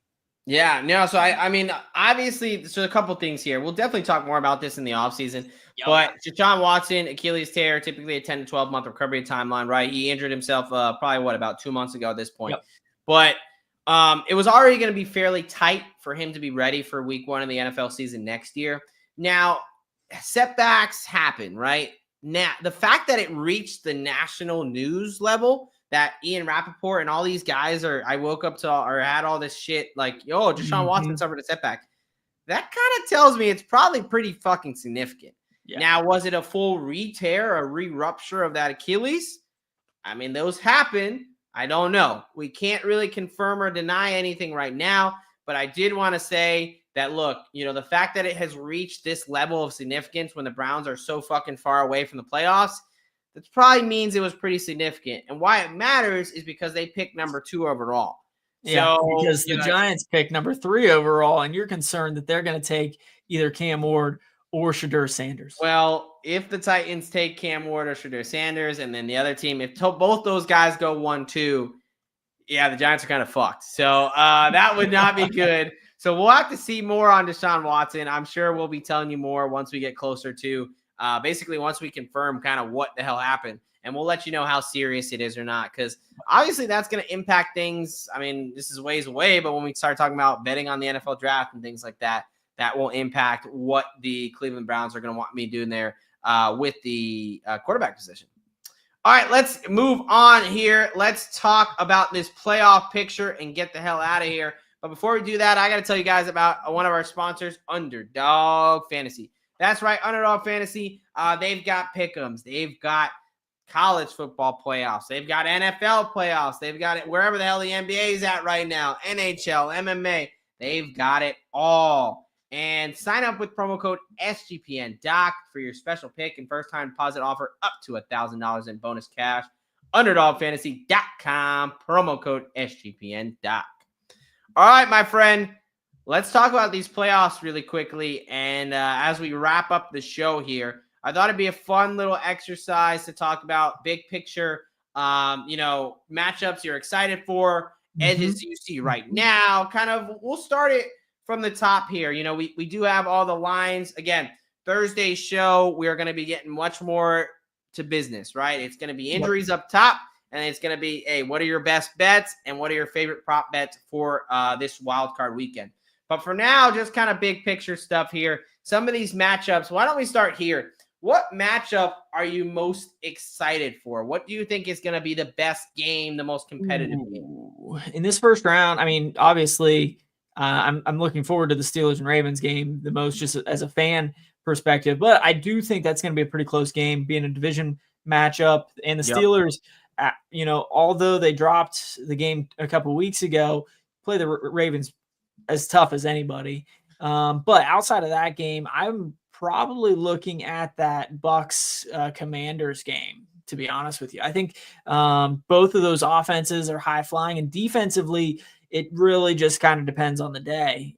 Yeah, no, so I mean, obviously, so a couple things here. We'll definitely talk more about this in the offseason. But Deshaun Watson, Achilles tear, typically a 10 to 12 month recovery timeline, right? He injured himself probably, about 2 months ago at this point. But it was already going to be fairly tight for him to be ready for week 1 of the NFL season next year. Now, setbacks happen, right? Now, the fact that it reached the national news level, that Ian Rappaport and all these guys I woke up to or had all this shit like, Deshaun Watson suffered a setback. That kind of tells me it's probably pretty fucking significant. Yeah. Now, was it a full re-tear, a re-rupture of that Achilles? I mean, those happen. I don't know. We can't really confirm or deny anything right now, but I did want to say that, look, the fact that it has reached this level of significance when the Browns are so fucking far away from the playoffs, that probably means it was pretty significant. And why it matters is because they picked number 2 overall. Yeah, so, because the Giants picked number 3 overall, and you're concerned that they're going to take either Cam Ward or Shadur Sanders. Well, if the Titans take Cam Ward or Shadur Sanders, and then the other team, if both those guys go 1-2, the Giants are kind of fucked. So that would not be good. So we'll have to see more on Deshaun Watson. I'm sure we'll be telling you more once we get closer to basically once we confirm kind of what the hell happened. And we'll let you know how serious it is or not, because obviously that's going to impact things. I mean, this is ways away, but when we start talking about betting on the NFL draft and things like that, that will impact what the Cleveland Browns are going to want me doing there with the quarterback position. All right, let's move on here. Let's talk about this playoff picture and get the hell out of here. But before we do that, I got to tell you guys about one of our sponsors, Underdog Fantasy. That's right, Underdog Fantasy. They've got pick'ems. They've got college football playoffs. They've got NFL playoffs. They've got it wherever the hell the NBA is at right now, NHL, MMA. They've got it all. And sign up with promo code SGPNDOC for your special pick and first-time deposit offer up to $1,000 in bonus cash. UnderdogFantasy.com, promo code SGPNDOC. All right, my friend, let's talk about these playoffs really quickly. And as we wrap up the show here, I thought it'd be a fun little exercise to talk about big picture, matchups you're excited for, edges you see right now. Kind of, we'll start it from the top here. We do have all the lines. Again, Thursday's show, we are going to be getting much more to business, right? It's going to be injuries up top, and it's going to be, hey, what are your best bets and what are your favorite prop bets for this wild card weekend? But for now, just kind of big picture stuff here. Some of these matchups, why don't we start here? What matchup are you most excited for? What do you think is going to be the best game, the most competitive game? In this first round, I mean, obviously, I'm looking forward to the Steelers and Ravens game the most, just as a fan perspective. But I do think that's going to be a pretty close game, being a division matchup. And the Steelers, although they dropped the game a couple weeks ago, play the Ravens as tough as anybody. But outside of that game, I'm probably looking at that Bucks Commanders game, to be honest with you. I think both of those offenses are high flying, and defensively, it really just kind of depends on the day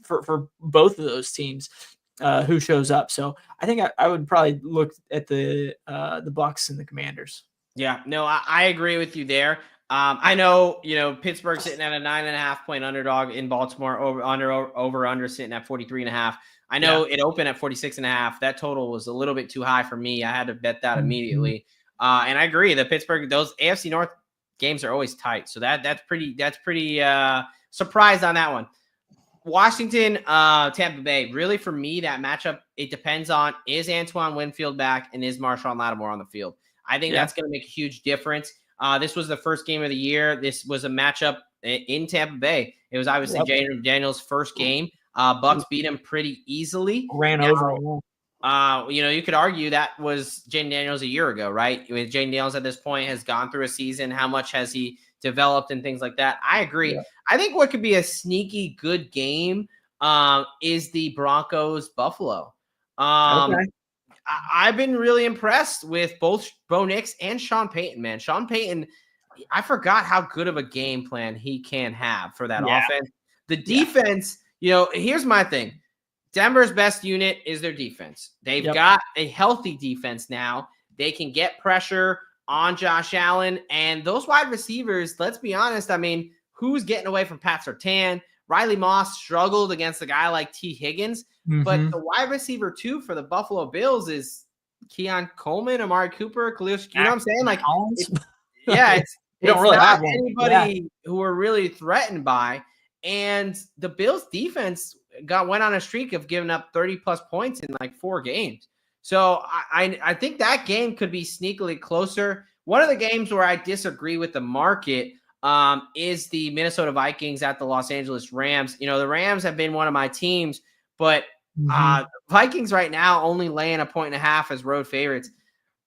for both of those teams who shows up. So I think I would probably look at the Bucks and the Commanders. Yeah, no, I agree with you there. I know, Pittsburgh sitting at a 9.5-point underdog in Baltimore, over under sitting at 43.5. I know it opened at 46.5. That total was a little bit too high for me. I had to bet that immediately. And I agree. The Pittsburgh, those AFC North games are always tight. So that's pretty surprised on that one. Washington, Tampa Bay. Really, for me, that matchup, it depends on, is Antoine Winfield back and is Marshawn Lattimore on the field? I think that's going to make a huge difference. This was the first game of the year. This was a matchup in Tampa Bay. It was obviously Jaden Daniels' first game. Bucks beat him pretty easily. Over. You could argue that was Jaden Daniels a year ago, right? Jaden Daniels at this point has gone through a season. How much has he developed and things like that? I agree. Yeah. I think what could be a sneaky good game is the Broncos-Buffalo. I've been really impressed with both Bo Nix and Sean Payton, man. Sean Payton, I forgot how good of a game plan he can have for that offense. The defense, here's my thing. Denver's best unit is their defense. They've got a healthy defense now. They can get pressure on Josh Allen. And those wide receivers, let's be honest, I mean, who's getting away from Pat Surtain? Riley Moss struggled against a guy like T. Higgins. But the wide receiver, too, for the Buffalo Bills is Keon Coleman, Amari Cooper, Khalil. You know what I'm saying? Like, it's don't really not have anybody who are really threatened by. And the Bills defense went on a streak of giving up 30-plus points in like 4 games. So I think that game could be sneakily closer. One of the games where I disagree with the market is the Minnesota Vikings at the Los Angeles Rams. The Rams have been one of my teams, but Vikings right now only laying 1.5 as road favorites.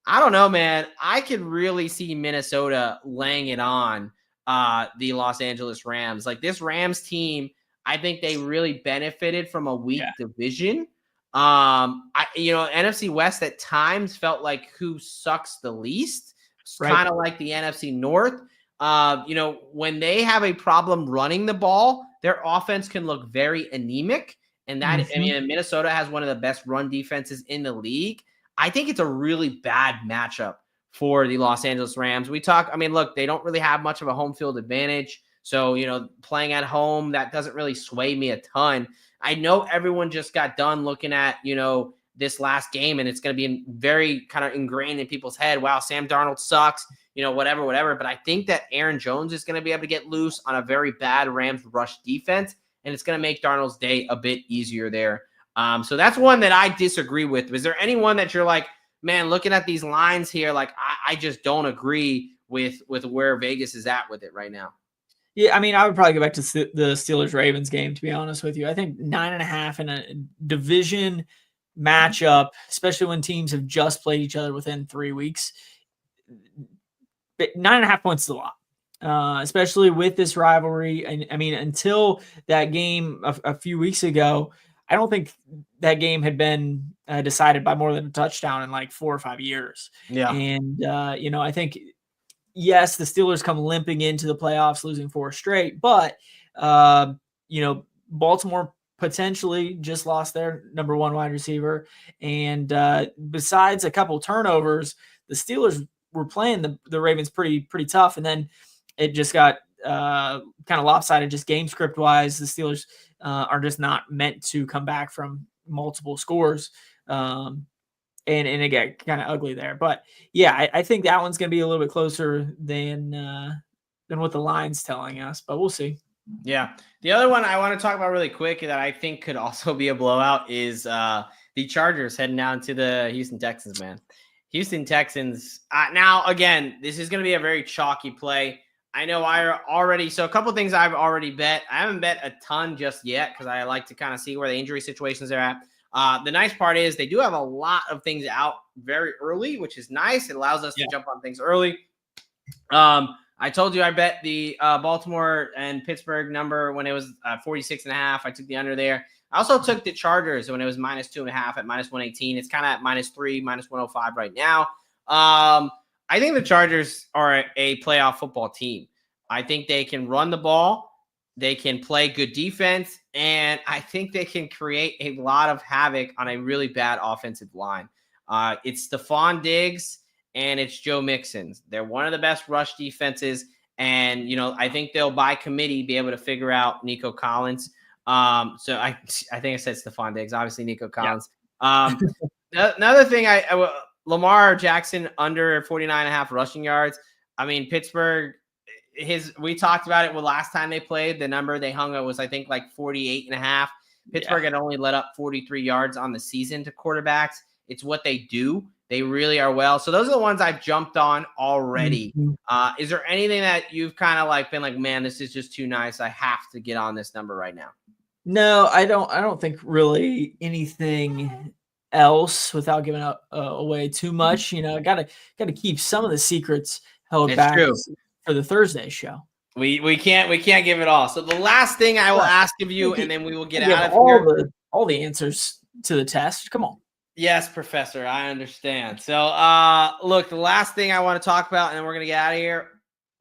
I don't know, man. I could really see Minnesota laying it on the Los Angeles Rams. Like, this Rams team, I think they really benefited from a weak division. NFC West at times felt like who sucks the least. Kind of like the NFC North. When they have a problem running the ball, their offense can look very anemic. And that, Minnesota has one of the best run defenses in the league. I think it's a really bad matchup for the Los Angeles Rams. Look, they don't really have much of a home field advantage. So, playing at home, that doesn't really sway me a ton. I know everyone just got done looking at, this last game, and it's going to be very kind of ingrained in people's head. Wow, Sam Darnold sucks, whatever. But I think that Aaron Jones is going to be able to get loose on a very bad Rams rush defense, and it's going to make Darnold's day a bit easier there. So that's one that I disagree with. Is there anyone that you're like, man, looking at these lines here, like I just don't agree with where Vegas is at with it right now? Yeah, I mean, I would probably go back to the Steelers-Ravens game, to be honest with you. I think 9.5 in a division matchup, especially when teams have just played each other within 3 weeks, 9.5 points is a lot. especially with this rivalry. And I mean, until that game a few weeks ago, I don't think that game had been decided by more than a touchdown in like 4 or 5 years. Yeah. And, I think, yes, the Steelers come limping into the playoffs, losing 4 straight, but, Baltimore potentially just lost their number 1 wide receiver. And besides a couple turnovers, the Steelers were playing the Ravens pretty tough. And then it just got kind of lopsided, just game script wise. The Steelers are just not meant to come back from multiple scores. And it got kind of ugly there. But yeah, I think that one's going to be a little bit closer than what the line's telling us, but we'll see. Yeah. The other one I want to talk about really quick that I think could also be a blowout is the Chargers heading down to the Houston Texans, man. Houston Texans. Now, again, this is going to be a very chalky play. I know so a couple things I've already bet. I haven't bet a ton just yet because I like to kind of see where the injury situations are at. The nice part is they do have a lot of things out very early, which is nice. It allows us to jump on things early. I told you I bet the Baltimore and Pittsburgh number when it was 46.5. I took the under there. I also took the Chargers when it was -2.5 at -118. It's kind of at -3, -105 right now. I think the Chargers are a playoff football team. I think they can run the ball. They can play good defense. And I think they can create a lot of havoc on a really bad offensive line. It's Stephon Diggs and it's Joe Mixon. They're one of the best rush defenses. And, I think they'll by committee be able to figure out Nico Collins. So I think I said Stephon Diggs, obviously Nico Collins. Yeah. Another thing, Lamar Jackson under 49.5 rushing yards. I mean, Pittsburgh, we talked about it last time they played. The number they hung up was, I think, like 48.5. Pittsburgh had only let up 43 yards on the season to quarterbacks. It's what they do. They really are well. So those are the ones I've jumped on already. Mm-hmm. Is there anything that you've kind of like been like, man, this is just too nice, I have to get on this number right now? No, I don't think really anything else without giving away too much. Got to keep some of the secrets held back for the Thursday show. We can't give it all. So the last thing I will ask of you, and then we will get out of here. All the answers to the test. Come on. Yes, Professor, I understand. So, look, the last thing I want to talk about, and then we're going to get out of here.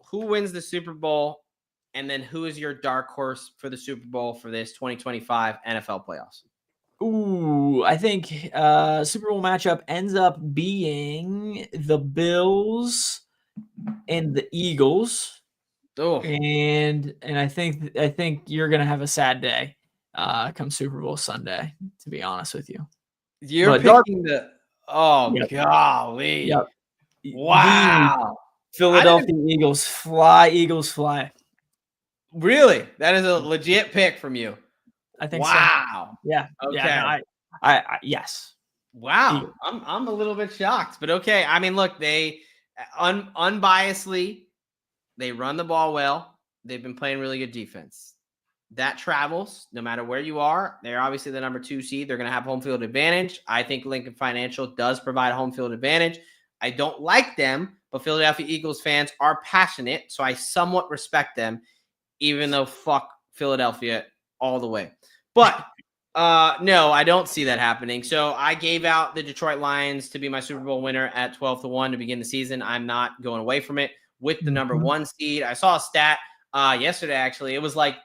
Who wins the Super Bowl? And then who is your dark horse for the Super Bowl for this 2025 NFL playoffs? Ooh, I think Super Bowl matchup ends up being the Bills and the Eagles. Oh. And I think you're going to have a sad day come Super Bowl Sunday, to be honest with you. You're picking golly. Yep. Wow. The Philadelphia Eagles fly. Really? That is a legit pick from you. I think so. Wow. Yeah. Okay. Yeah, I yes. Wow. Eagles. I'm a little bit shocked, but okay. I mean, look, they unbiasedly, they run the ball well. They've been playing really good defense. That travels no matter where you are. They're obviously the number 2 seed. They're going to have home field advantage. I think Lincoln Financial does provide home field advantage. I don't like them, but Philadelphia Eagles fans are passionate, so I somewhat respect them, even though fuck Philadelphia all the way. But no, I don't see that happening. So I gave out the Detroit Lions to be my Super Bowl winner at 12-1 to begin the season. I'm not going away from it with the number 1 seed. I saw a stat yesterday, actually. It was like,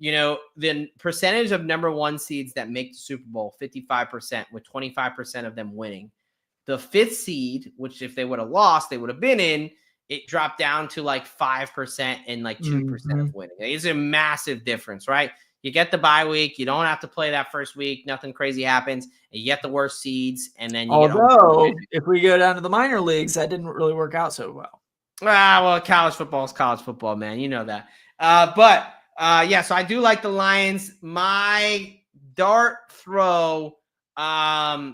the percentage of number 1 seeds that make the Super Bowl, 55%, with 25% of them winning. The 5th seed, which if they would have lost, they would have been in, it dropped down to like 5% and like 2% of winning. It's a massive difference, right? You get the bye week. You don't have to play that first week. Nothing crazy happens. And you get the worst seeds. And then if we go down to the minor leagues, that didn't really work out so well. Well, college football is college football, man. You know that. So I do like the Lions. My dart throw, I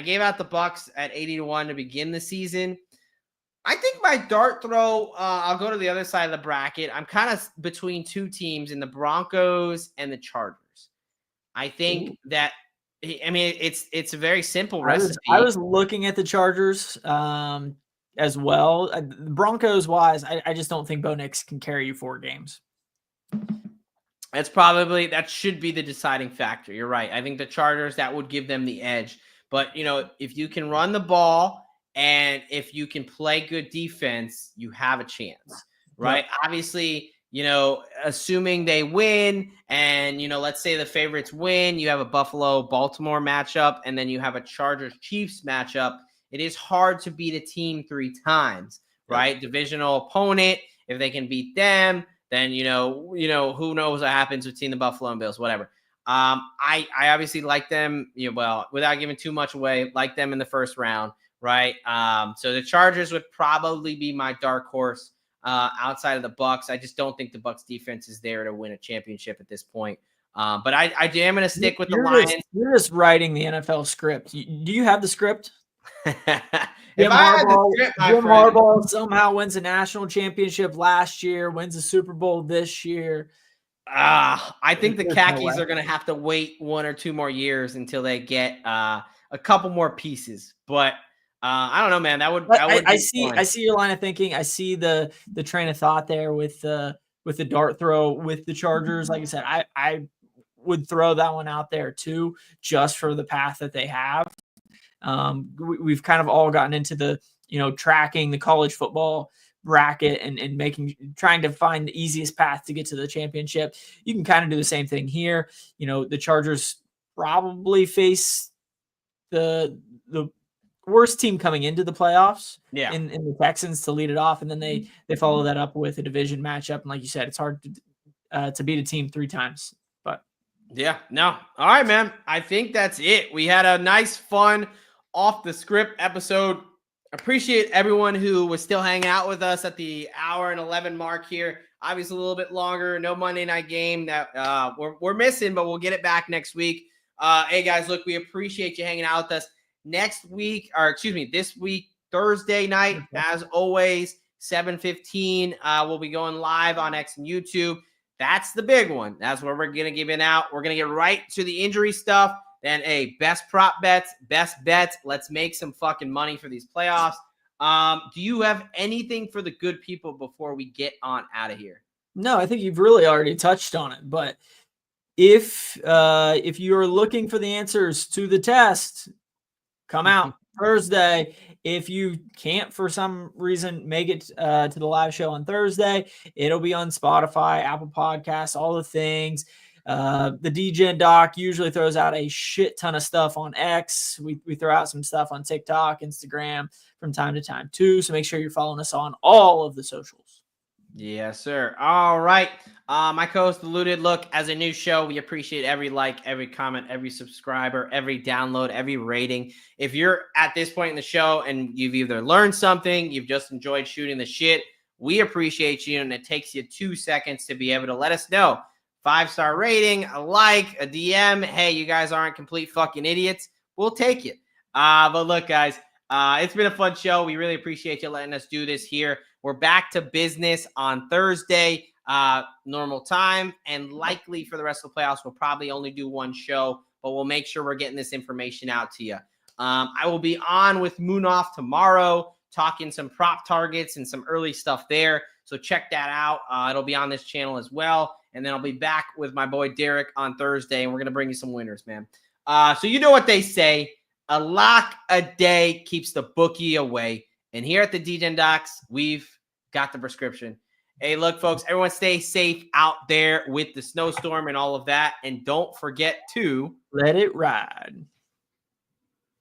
gave out the Bucks at 80-1 to begin the season. I think my dart throw, I'll go to the other side of the bracket. I'm kind of between 2 teams in the Broncos and the Chargers. I think that, it's a very simple recipe. I was looking at the Chargers. as well. Broncos wise, I just don't think Bo Nix can carry you 4 games. That should be the deciding factor. You're right. I think the Chargers, that would give them the edge. But, if you can run the ball and if you can play good defense, you have a chance, right? Yep. Obviously, assuming they win and, let's say the favorites win, you have a Buffalo-Baltimore matchup, and then you have a Chargers-Chiefs matchup. It is hard to beat a team 3 times, right? Yep. Divisional opponent, if they can beat them, then, who knows what happens between the Buffalo and Bills, whatever. I obviously like them, without giving too much away, like them in the first round, right? So the Chargers would probably be my dark horse outside of the Bucs. I just don't think the Bucs defense is there to win a championship at this point. But I am going to stick with the Lions. You're just writing the NFL script. Do you have the script? If I had the script, Jim Harbaugh somehow wins a national championship last year, wins a Super Bowl this year. I think the Khakis are going to have to wait 1 or 2 more years until they get a couple more pieces. But I don't know, man. I see your line of thinking. I see the train of thought there with the dart throw with the Chargers. Like I said, I would throw that one out there too, just for the path that they have. We've kind of all gotten into the, tracking the college football bracket and trying to find the easiest path to get to the championship. You can kind of do the same thing here. The Chargers probably face the worst team coming into the playoffs in the Texans to lead it off. And then they follow that up with a division matchup. And like you said, it's hard to beat a team 3 times, but yeah, no. All right, man. I think that's it. We had a nice, fun, off the script episode. Appreciate everyone who was still hanging out with us at the hour and 11 mark here. Obviously a little bit longer. No Monday night game that we're missing, but we'll get it back next week. Hey guys, look, we appreciate you hanging out with us. This week, Thursday night, as always, 7:15. We'll be going live on X and YouTube. That's the big one. That's where we're going to give it out. We're going to get right to the injury stuff. Then, best prop bets, best bets. Let's make some fucking money for these playoffs. Do you have anything for the good people before we get on out of here? No, I think you've really already touched on it. But if you're looking for the answers to the test, come out Thursday. If you can't, for some reason, make it to the live show on Thursday, it'll be on Spotify, Apple Podcasts, all the things. The DGen doc usually throws out a shit ton of stuff on X. We throw out some stuff on TikTok, Instagram from time to time too. So make sure you're following us on all of the socials. Yes, sir. All right. My co-host alluded, look, as a new show, we appreciate every like, every comment, every subscriber, every download, every rating. If you're at this point in the show and you've either learned something, you've just enjoyed shooting the shit, we appreciate you. And it takes you 2 seconds to be able to let us know. 5-star rating, a like, a DM. Hey, you guys aren't complete fucking idiots. We'll take it. But look, guys, it's been a fun show. We really appreciate you letting us do this here. We're back to business on Thursday, normal time, and likely for the rest of the playoffs, we'll probably only do 1 show, but we'll make sure we're getting this information out to you. I will be on with Moonoff tomorrow, talking some prop targets and some early stuff there. So check that out. It'll be on this channel as well. And then I'll be back with my boy Derek on Thursday, and we're going to bring you some winners, man. So you know what they say. A lock a day keeps the bookie away. And here at the DGen Docs, we've got the prescription. Hey, look, folks, everyone stay safe out there with the snowstorm and all of that. And don't forget to let it ride.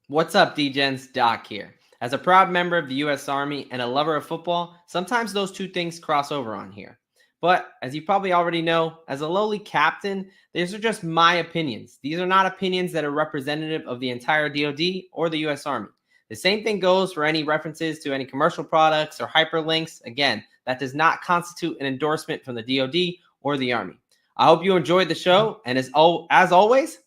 What's up, DGens? Doc here. As a proud member of the U.S. Army and a lover of football, sometimes those two things cross over on here. But as you probably already know, as a lowly captain, these are just my opinions. These are not opinions that are representative of the entire DoD or the U.S. Army. The same thing goes for any references to any commercial products or hyperlinks. Again, that does not constitute an endorsement from the DoD or the Army. I hope you enjoyed the show, and as always,